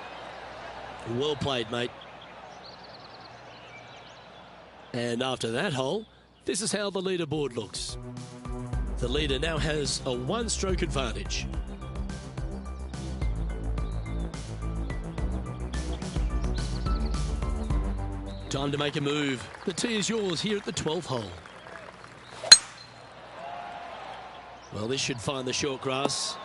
Well played, mate. And after that hole, this is how the leaderboard looks. The leader now has a one-stroke advantage. Time to make a move. The tee is yours here at the 12th hole. Well, this should find the short grass.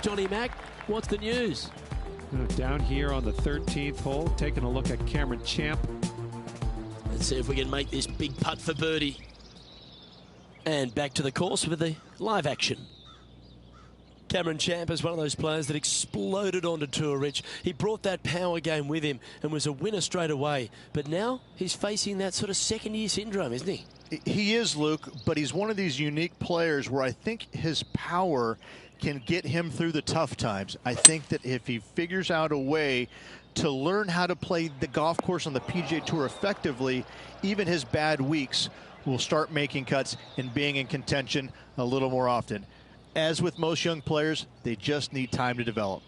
Johnny Mack, what's the news? Down here on the 13th hole, taking a look at Cameron Champ. Let's see if we can make this big putt for birdie. And back to the course with the live action. Cameron Champ is one of those players that exploded onto tour, Rich. He brought that power game with him and was a winner straight away. But now he's facing that sort of second-year syndrome, isn't he? He is, Luke, but he's one of these unique players where I think his power can get him through the tough times. I think that if he figures out a way to learn how to play the golf course on the PGA Tour effectively, even his bad weeks will start making cuts and being in contention a little more often. As with most young players, they just need time to develop.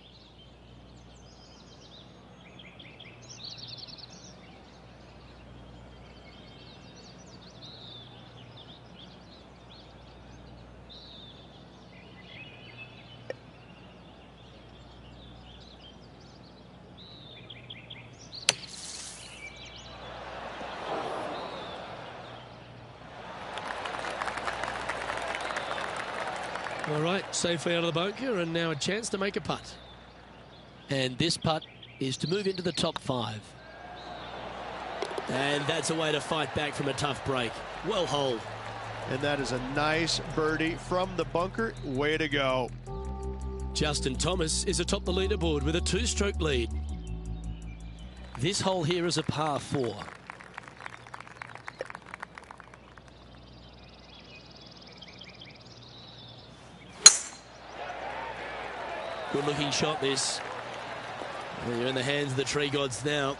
All right, safely out of the bunker, and now a chance to make a putt. And this putt is to move into the top 5. And that's a way to fight back from a tough break. Well holed. And that is a nice birdie from the bunker. Way to go. Justin Thomas is atop the leaderboard with a 2-stroke lead. This hole here is a par 4. Good looking shot, this. Well, you're in the hands of the tree gods now.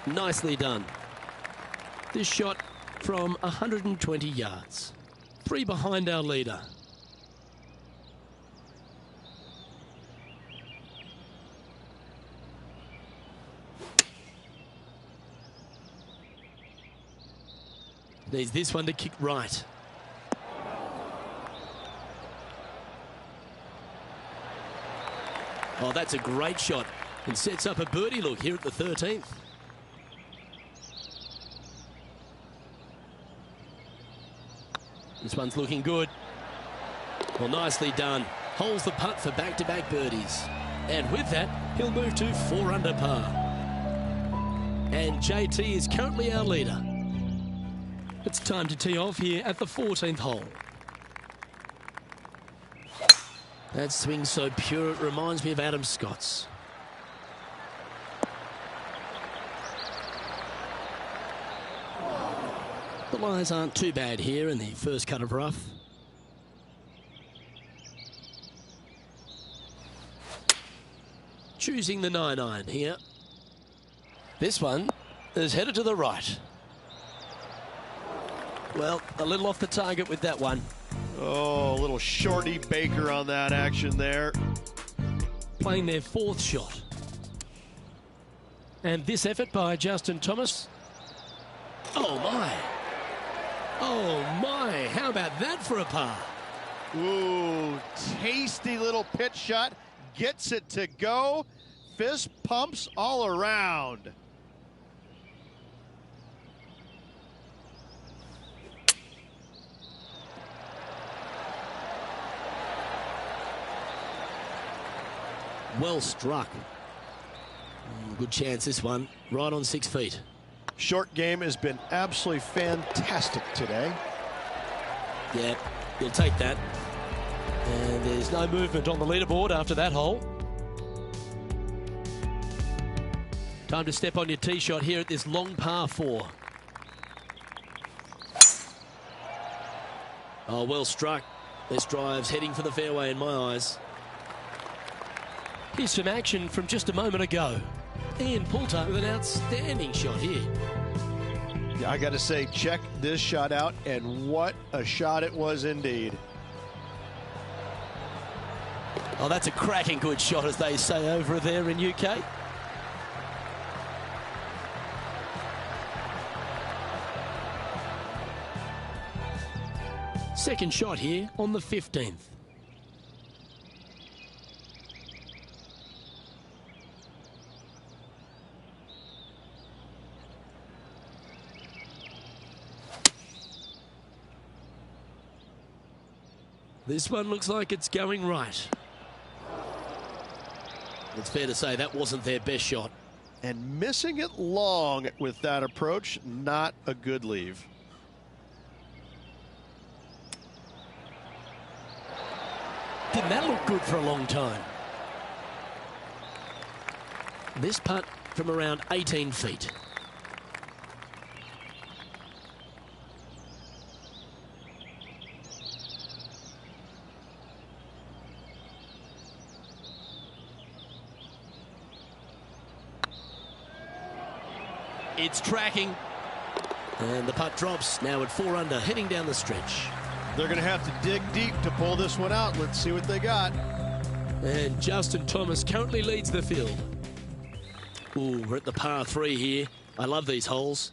Nicely done. This shot from 120 yards. 3 behind our leader. Needs this one to kick right. Oh, that's a great shot and sets up a birdie look here at the 13th. This one's looking good. Well, nicely done. Holds the putt for back-to-back birdies. And with that, he'll move to 4 under par. And JT is currently our leader. It's time to tee off here at the 14th hole. That swing's so pure, it reminds me of Adam Scott's. The lies aren't too bad here in the first cut of rough. Choosing the 9-iron here. This one is headed to the right. Well, a little off the target with that one. Oh, a little shorty Baker on that action there. Playing their 4th shot. And this effort by Justin Thomas. Oh, my. Oh, my. How about that for a par? Ooh, tasty little pitch shot. Gets it to go. Fist pumps all around. Well struck. Good chance this one. Right on 6 feet. Short game has been absolutely fantastic today. Yeah, you'll take that. And there's no movement on the leaderboard after that hole. Time to step on your tee shot here at this long par 4. Oh, well struck. This drive's heading for the fairway in my eyes. Here's some action from just a moment ago. Ian Poulter with an outstanding shot here. Yeah, I got to say, check this shot out, and what a shot it was indeed. Oh, that's a cracking good shot, as they say over there in UK. Second shot here on the 15th. This one looks like it's going right. It's fair to say that wasn't their best shot. And missing it long with that approach, not a good leave. Didn't that look good for a long time? This putt from around 18 feet. It's tracking. And the putt drops now at 4 under, heading down the stretch. They're going to have to dig deep to pull this one out. Let's see what they got. And Justin Thomas currently leads the field. Ooh, we're at the par 3 here. I love these holes.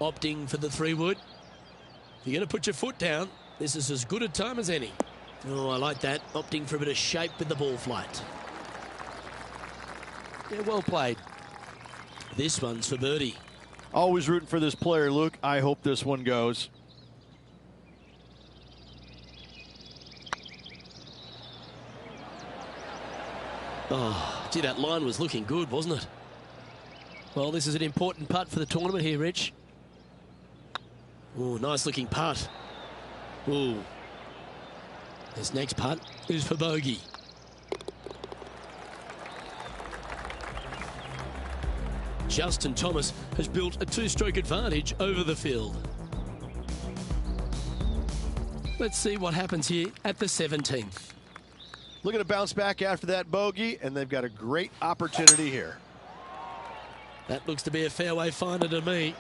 Opting for the 3-wood. If you're going to put your foot down, this is as good a time as any. Oh, I like that. Opting for a bit of shape with the ball flight. Yeah, well played. This one's for birdie. Always rooting for this player, Luke. I hope this one goes. Oh, gee, that line was looking good, wasn't it? Well, this is an important putt for the tournament here, Rich. Oh, nice looking putt. Ooh. This next putt is for bogey. Justin Thomas has built a 2-stroke advantage over the field. Let's see what happens here at the 17th. Looking to bounce back after that bogey, and they've got a great opportunity here. That looks to be a fairway finder to me.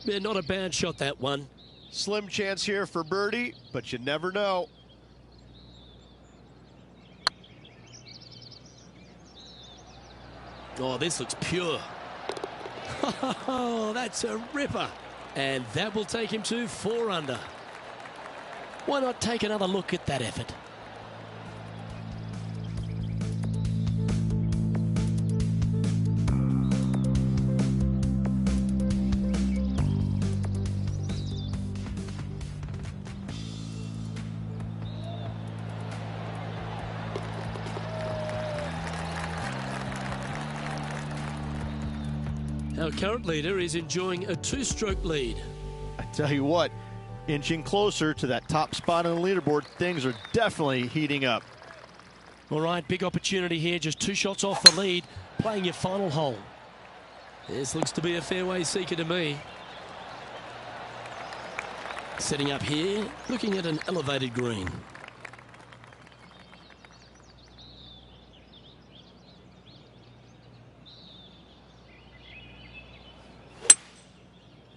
Yeah, not a bad shot, that one. Slim chance here for birdie, but you never know. Oh, this looks pure. Oh, that's a ripper. And that will take him to 4 under. Why not take another look at that effort? Our current leader is enjoying a 2-stroke lead. I tell you what, inching closer to that top spot on the leaderboard, things are definitely heating up. All right, big opportunity here, just 2 shots off the lead, playing your final hole. This looks to be a fairway seeker to me. Setting up here, looking at an elevated green.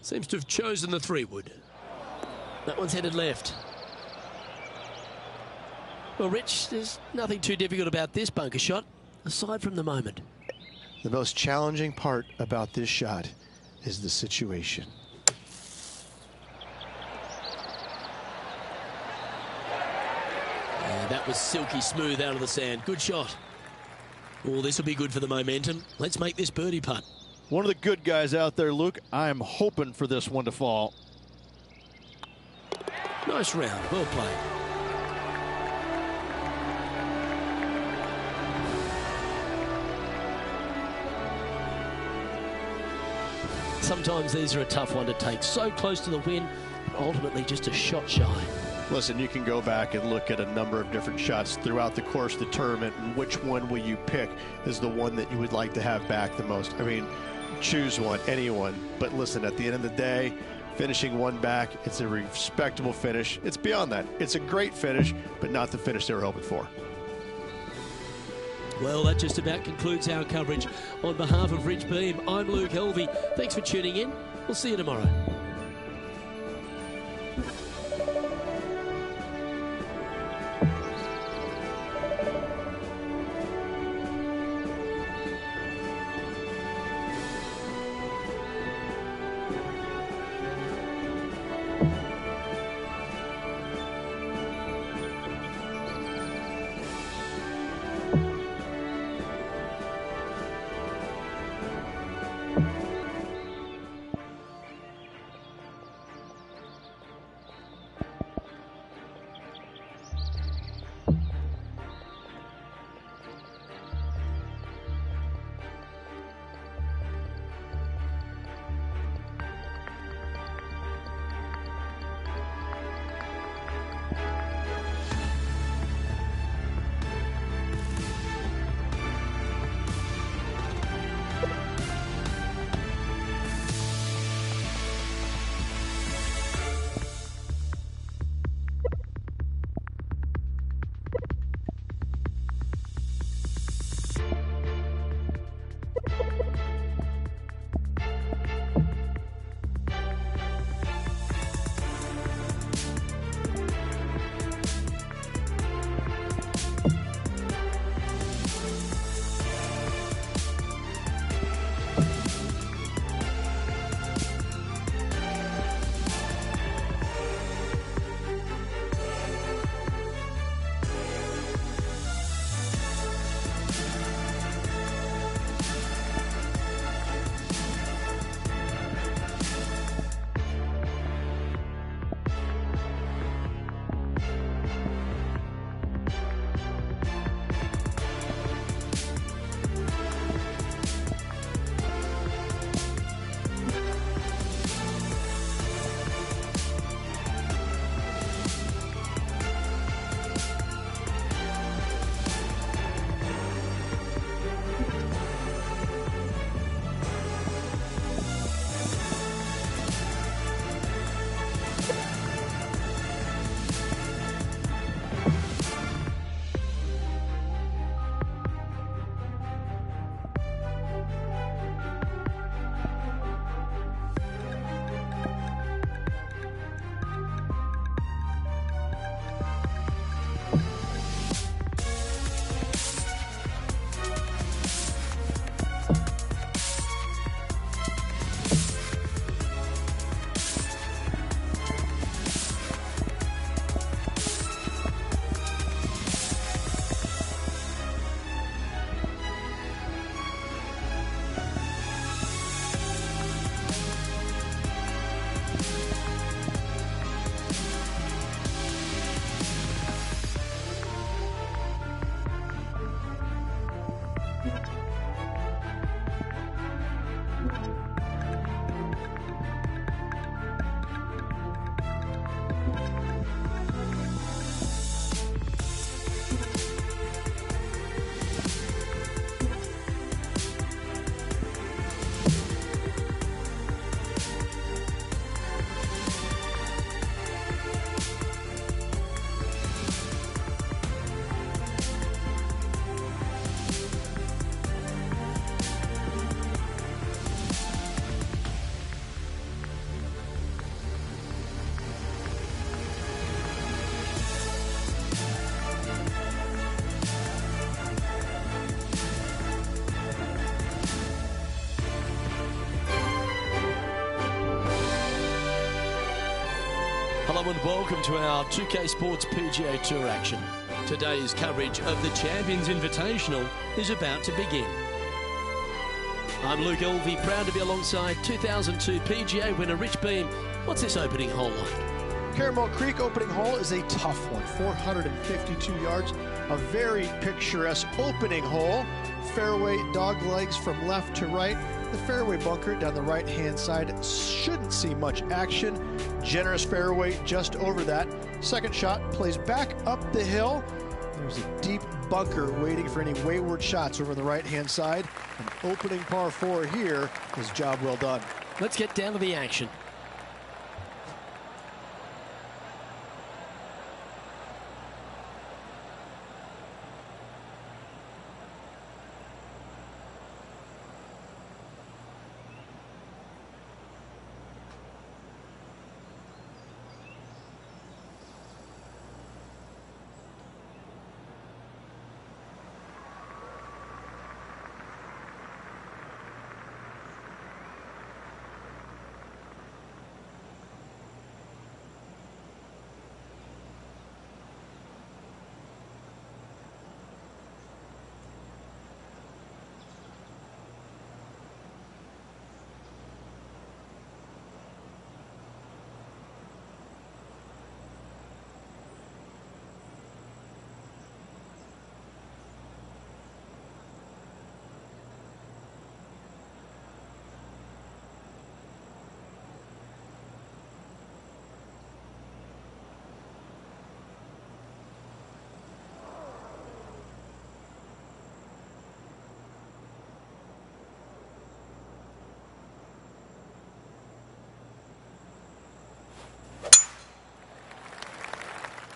Seems to have chosen the 3-wood. That one's headed left. Well, Rich, there's nothing too difficult about this bunker shot, aside from the moment. The most challenging part about this shot is the situation. And that was silky smooth out of the sand. Good shot. Oh, this will be good for the momentum. Let's make this birdie putt. One of the good guys out there, Luke. I am hoping for this one to fall. Nice round. Well played. Sometimes these are a tough one to take. So close to the win, but ultimately just a shot shy. Listen, you can go back and look at a number of different shots throughout the course of the tournament, and which one will you pick is the one that you would like to have back the most? I mean, choose one, anyone. But listen, at the end of the day, finishing one back, it's a respectable finish. It's beyond that. It's a great finish, but not the finish they were hoping for. Well, that just about concludes our coverage. On behalf of Rich Beam, I'm Luke Helvey. Thanks for tuning in. We'll see you tomorrow. Hello and welcome to our 2K Sports PGA Tour action. Today's coverage of the Champions Invitational is about to begin. I'm Luke Elvey, proud to be alongside 2002 PGA winner Rich Beem. What's this opening hole like? Caramel Creek opening hole is a tough one, 452 yards, a very picturesque opening hole. Fairway dog legs from left to right. The fairway bunker down the right-hand side shouldn't see much action. Generous fairway just over that. Second shot plays back up the hill. There's a deep bunker waiting for any wayward shots over the right-hand side. An opening par 4 here is job well done. Let's get down to the action.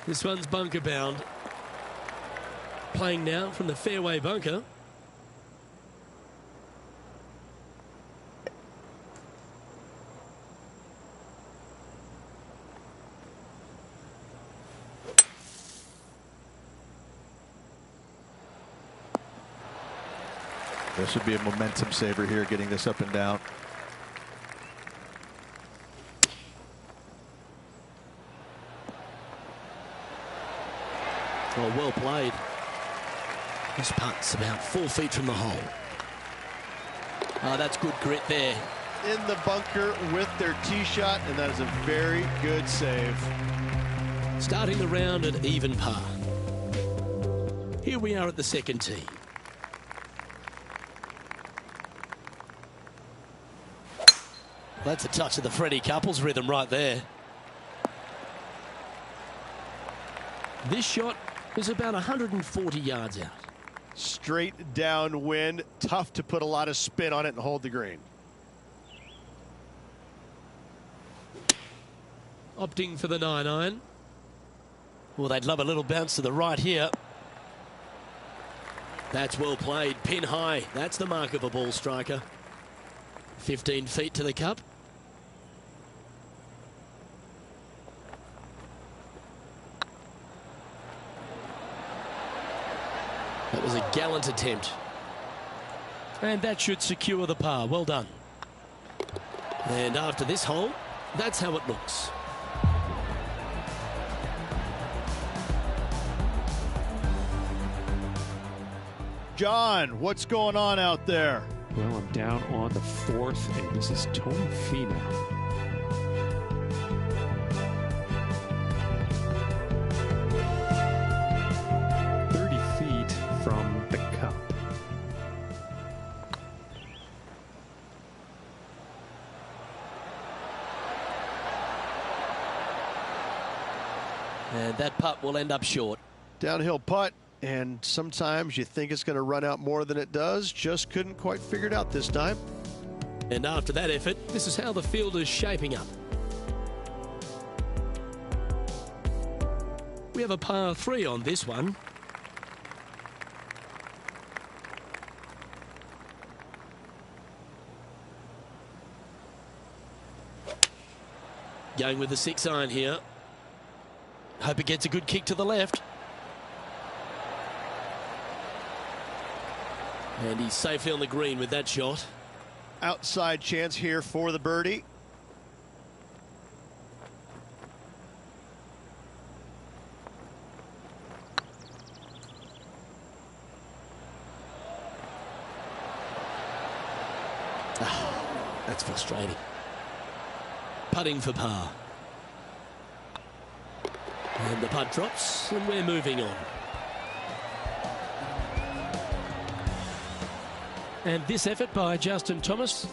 This one's bunker bound. Playing now from the fairway bunker. This would be a momentum saver here, getting this up and down. Oh, well played. This putt's about 4 feet from the hole. Oh, that's good grit there. In the bunker with their tee shot, and that is a very good save. Starting the round at even par. Here we are at the second tee. That's a touch of the Freddie Couples rhythm right there. This shot is about 140 yards out. Straight downwind, tough to put a lot of spin on it and hold the green. Opting for the 9-iron. Well, they'd love a little bounce to the right here. That's well played, pin high. That's the mark of a ball striker. 15 feet to the cup. That was a gallant attempt. And that should secure the par. Well done. And after this hole, that's how it looks. John, what's going on out there? Well, I'm down on the 4th, and this is Tony Finau. 30 feet from the cup. And that putt will end up short. Downhill putt, and sometimes you think it's going to run out more than it does. Just couldn't quite figure it out this time. And after that effort, this is how the field is shaping up. We have a par 3 on this one. Going with the 6-iron here. Hope it gets a good kick to the left. And he's safely on the green with that shot. Outside chance here for the birdie. That's frustrating. Putting for par. And the putt drops, and we're moving on. And this effort by Justin Thomas.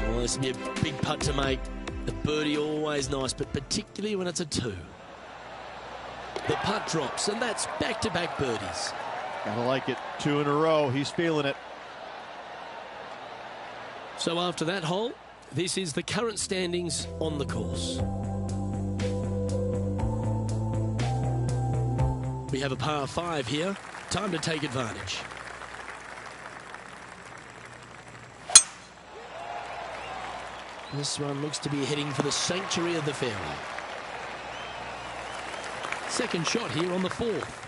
Oh, this would be a big putt to make. The birdie always nice, but particularly when it's a 2. The putt drops, and that's back-to-back birdies. Gotta like it. 2 in a row. He's feeling it. So after that hole, this is the current standings on the course. We have a par 5 here. Time to take advantage. This one looks to be heading for the sanctuary of the fairway. Second shot here on the 4th.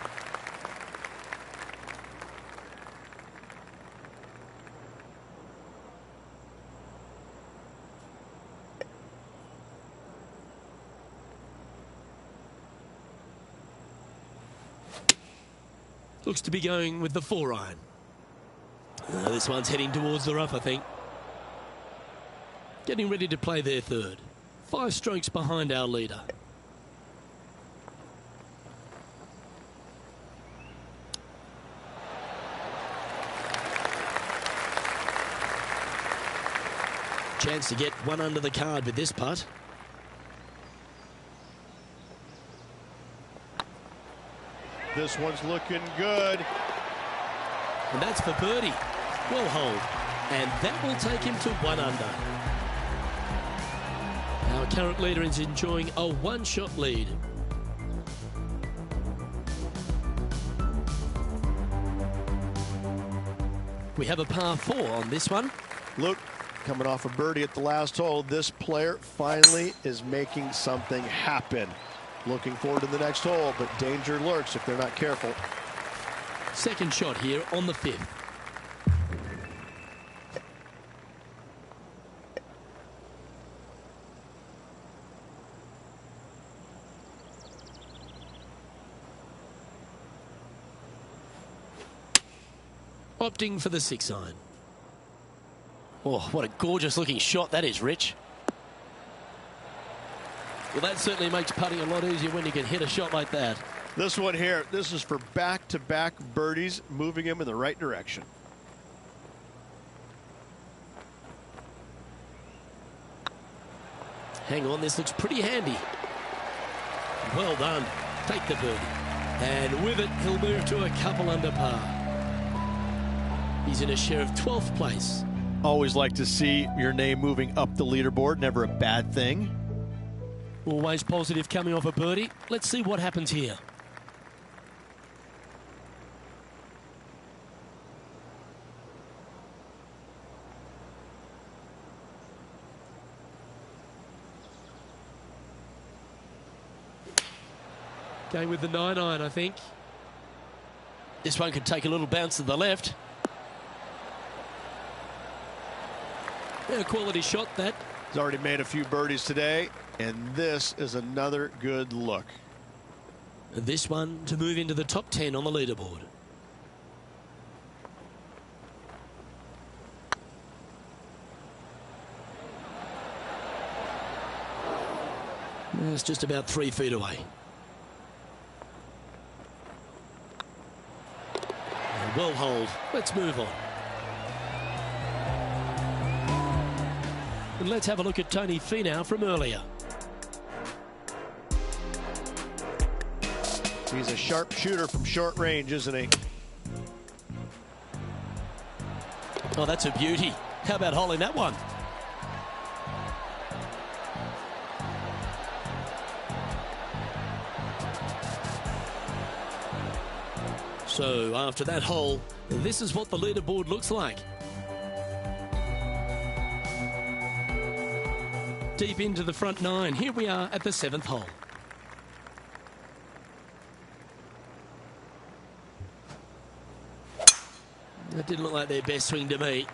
Looks to be going with the 4-iron. This one's heading towards the rough, I think. Getting ready to play their 3rd. 5 strokes behind our leader. Chance to get one under the card with this putt. This one's looking good. And that's for birdie. Well hold. And that will take him to 1 under. Our current leader is enjoying a 1-shot lead. We have a par 4 on this one. Luke, coming off a birdie at the last hole, this player finally is making something happen. Looking forward to the next hole, but danger lurks if they're not careful. Second shot here on the 5th. Opting for the 6-iron. Oh, what a gorgeous looking shot that is, Rich. Well, that certainly makes putting a lot easier when you can hit a shot like that. This one here, this is for back-to-back birdies, moving him in the right direction. Hang on, this looks pretty handy. Well done. Take the birdie. And with it, he'll move to a couple under par. He's in a share of 12th place. Always like to see your name moving up the leaderboard. Never a bad thing. Always positive coming off a birdie. Let's see what happens here. Going with the 9-iron, I think. This one could take a little bounce to the left. Yeah, quality shot that. He's already made a few birdies today, and this is another good look. And this one to move into the top 10 on the leaderboard. It's just about 3 feet away. And well hold. Let's move on. And let's have a look at Tony Finau from earlier. He's a sharp shooter from short range, isn't he? Oh, that's a beauty. How about holding that one? So after that hole, this is what the leaderboard looks like. Deep into the front 9. Here we are at the 7th hole. That didn't look like their best swing to me.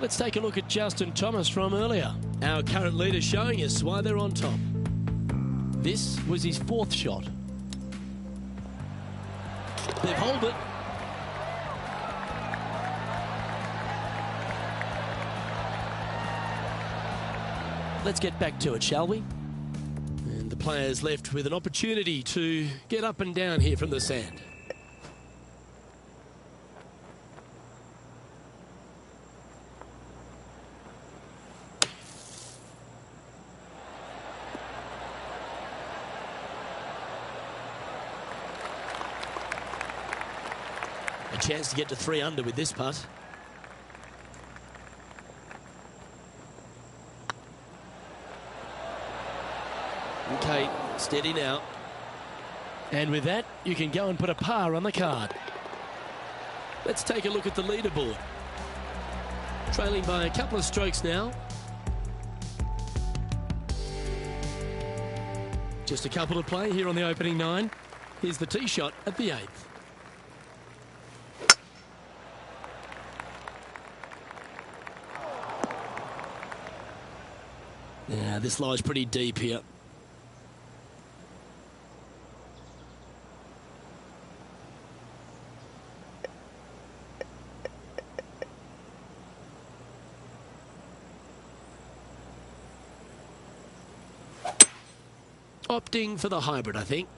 Let's take a look at Justin Thomas from earlier. Our current leader showing us why they're on top. This was his 4th shot. They've held it. Let's get back to it, shall we? And the players left with an opportunity to get up and down here from the sand. A chance to get to 3 under with this putt. Okay, steady now. And with that, you can go and put a par on the card. Let's take a look at the leaderboard. Trailing by a couple of strokes now. Just a couple to play here on the opening 9. Here's the tee shot at the 8th. Yeah, this lies pretty deep here. Opting for the hybrid, I think.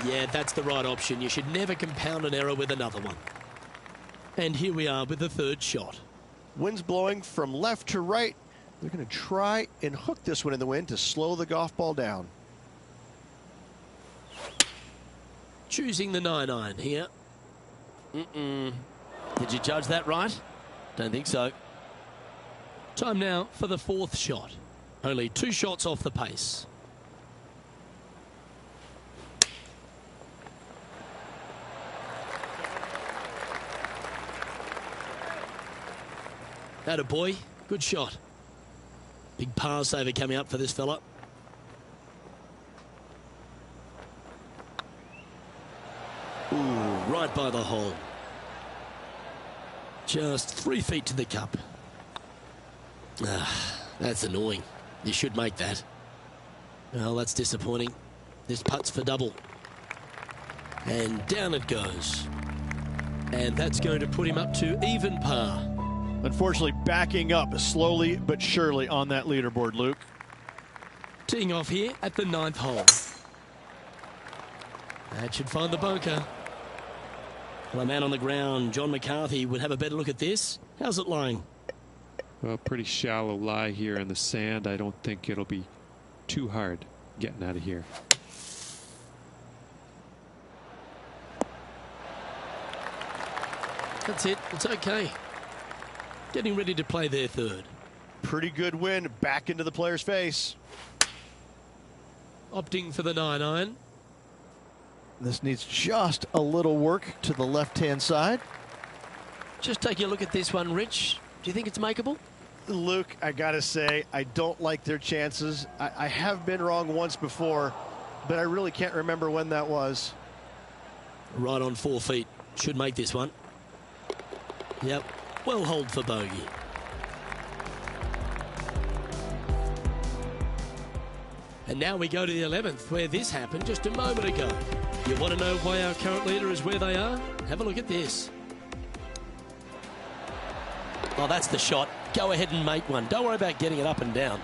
Yeah, that's the right option. You should never compound an error with another one. And here we are with the 3rd shot. Wind's blowing from left to right. They're going to try and hook this one in the wind to slow the golf ball down. Choosing the 9-iron here. Did you judge that right? Don't think so. Time now for the 4th shot. Only 2 shots off the pace. Atta boy, good shot. Big par saver coming up for this fella. Ooh, right by the hole. Just 3 feet to the cup. That's annoying. You should make that. Well, that's disappointing. This putt's for double. And down it goes. And that's going to put him up to even par. Unfortunately, backing up slowly but surely on that leaderboard, Luke. Teeing off here at the 9th hole. That should find the bunker. Well, a man on the ground, John McCarthy, would have a better look at this. How's it lying? Well, pretty shallow lie here in the sand. I don't think it'll be too hard getting out of here. That's it. It's okay. Getting ready to play their 3rd. Pretty good wind back into the player's face. Opting for the 9-iron. This needs just a little work to the left-hand side. Just taking a look at this one, Rich. Do you think it's makeable? Luke, I gotta say, I don't like their chances. I have been wrong once before, but I really can't remember when that was. Right on 4 feet. Should make this one. Yep. Well hold for bogey. And now we go to the 11th, where this happened just a moment ago. You want to know why our current leader is where they are? Have a look at this. Oh, that's the shot. Go ahead and make one. Don't worry about getting it up and down.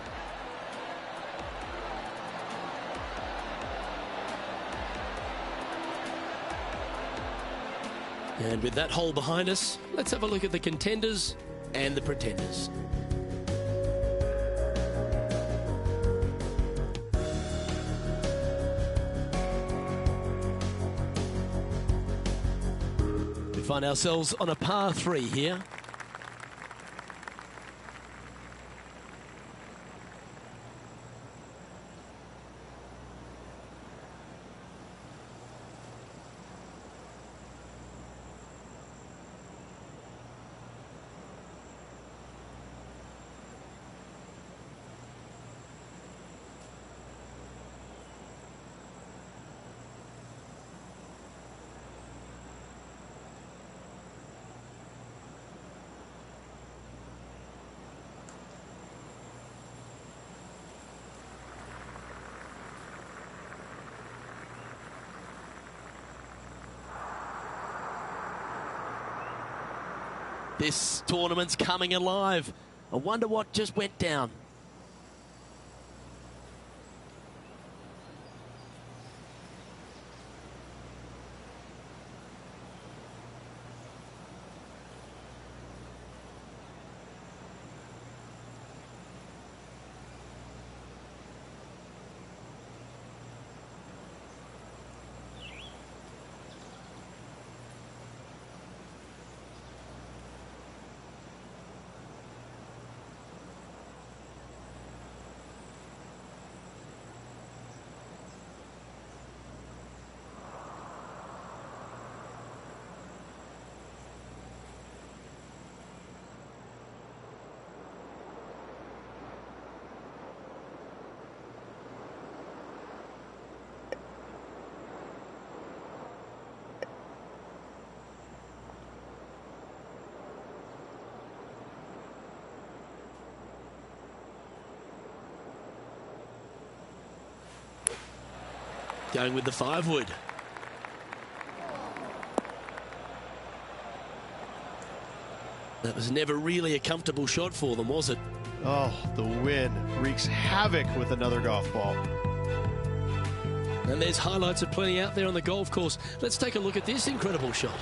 And with that hole behind us, let's have a look at the contenders and the pretenders. We find ourselves on a par 3 here. This tournament's coming alive. I wonder what just went down. Going with the 5-wood. That was never really a comfortable shot for them, was it? Oh, the wind wreaks havoc with another golf ball. And there's highlights of plenty out there on the golf course. Let's take a look at this incredible shot.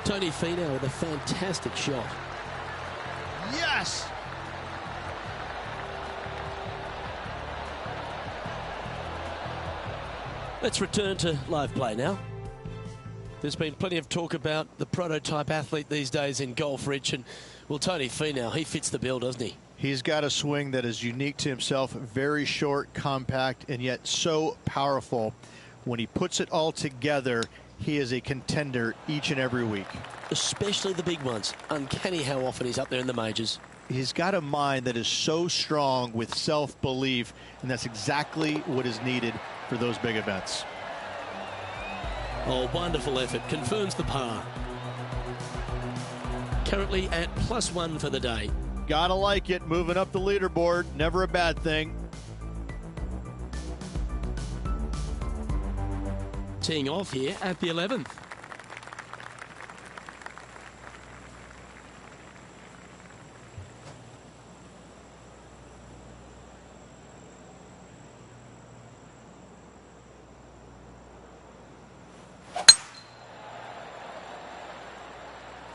Tony Finau with a fantastic shot. Yes! Let's return to live play now. There's been plenty of talk about the prototype athlete these days in golf, Rich, and well, Tony Finau, he fits the bill, doesn't he? He's got a swing that is unique to himself, very short, compact, and yet so powerful. When he puts it all together, he is a contender each and every week. Especially the big ones. Uncanny how often he's up there in the majors. He's got a mind that is so strong with self-belief, and that's exactly what is needed for those big events. Oh, wonderful effort. Confirms the par. Currently at +1 for the day. Gotta like it. Moving up the leaderboard. Never a bad thing. Teeing off here at the 11th.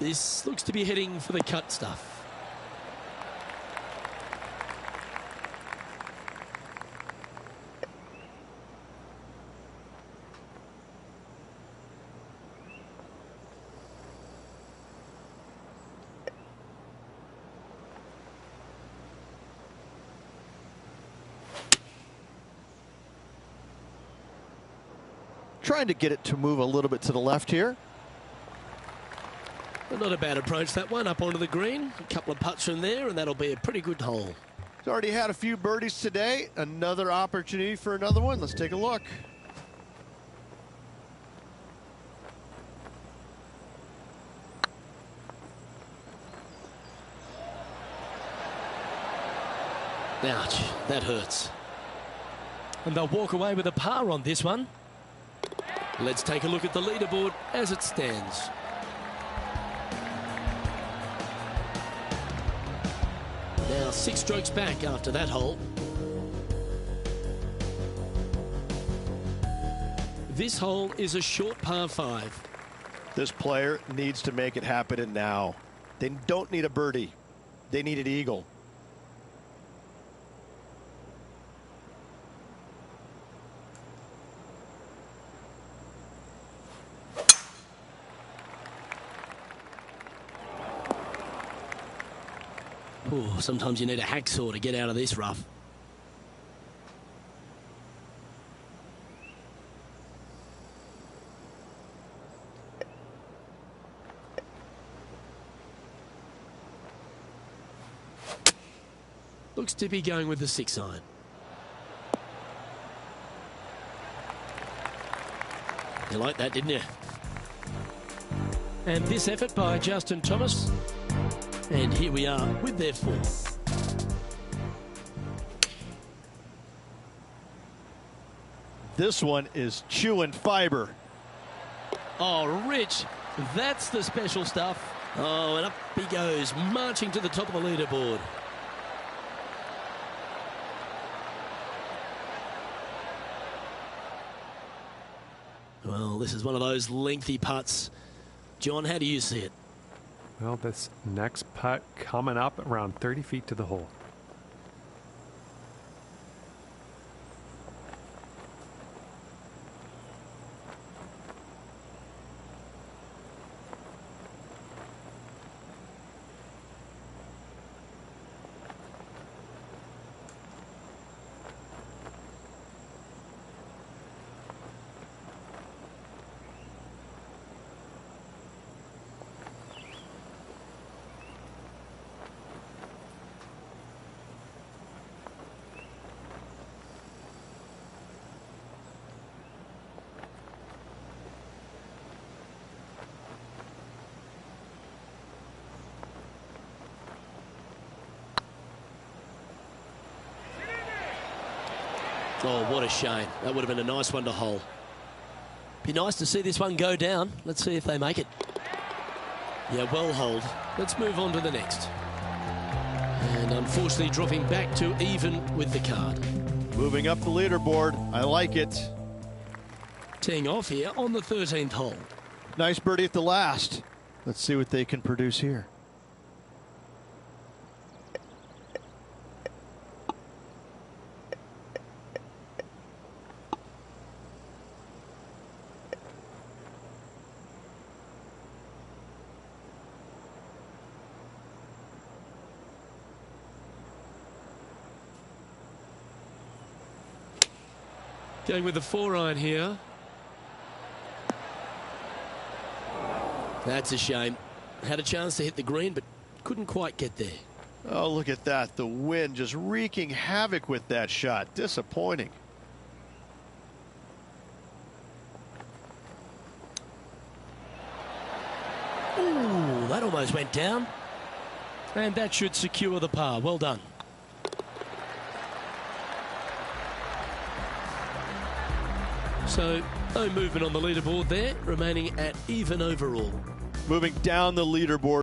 This looks to be heading for the cut stuff. Trying to get it to move a little bit to the left here. Not a bad approach, that one, up onto the green. A couple of putts from there, and that'll be a pretty good hole. He's already had a few birdies today. Another opportunity for another one. Let's take a look. Ouch, that hurts. And they'll walk away with a par on this one. Let's take a look at the leaderboard as it stands. Now 6 strokes back after that hole. This hole is a short par 5. This player needs to make it happen and now. They don't need a birdie. They need an eagle. Ooh, sometimes you need a hacksaw to get out of this rough. Looks to be going with the 6-iron. You liked that, didn't you? And this effort by Justin Thomas. And here we are with their 4th. This one is chewing fiber. Oh, Rich, that's the special stuff. Oh, and up he goes, marching to the top of the leaderboard. Well, this is one of those lengthy putts. John, how do you see it? Well, this next putt coming up around 30 feet to the hole. Oh, what a shame. That would have been a nice one to hole. Be nice to see this one go down. Let's see if they make it. Yeah, well holed. Let's move on to the next. And unfortunately dropping back to even with the card. Moving up the leaderboard. I like it. Teeing off here on the 13th hole. Nice birdie at the last. Let's see what they can produce here. Going with the 4-iron here. That's a shame. Had a chance to hit the green, but couldn't quite get there. Oh, look at that. The wind just wreaking havoc with that shot. Disappointing. Ooh, that almost went down. And that should secure the par. Well done. So, no movement on the leaderboard there, remaining at even overall. Moving down the leaderboard.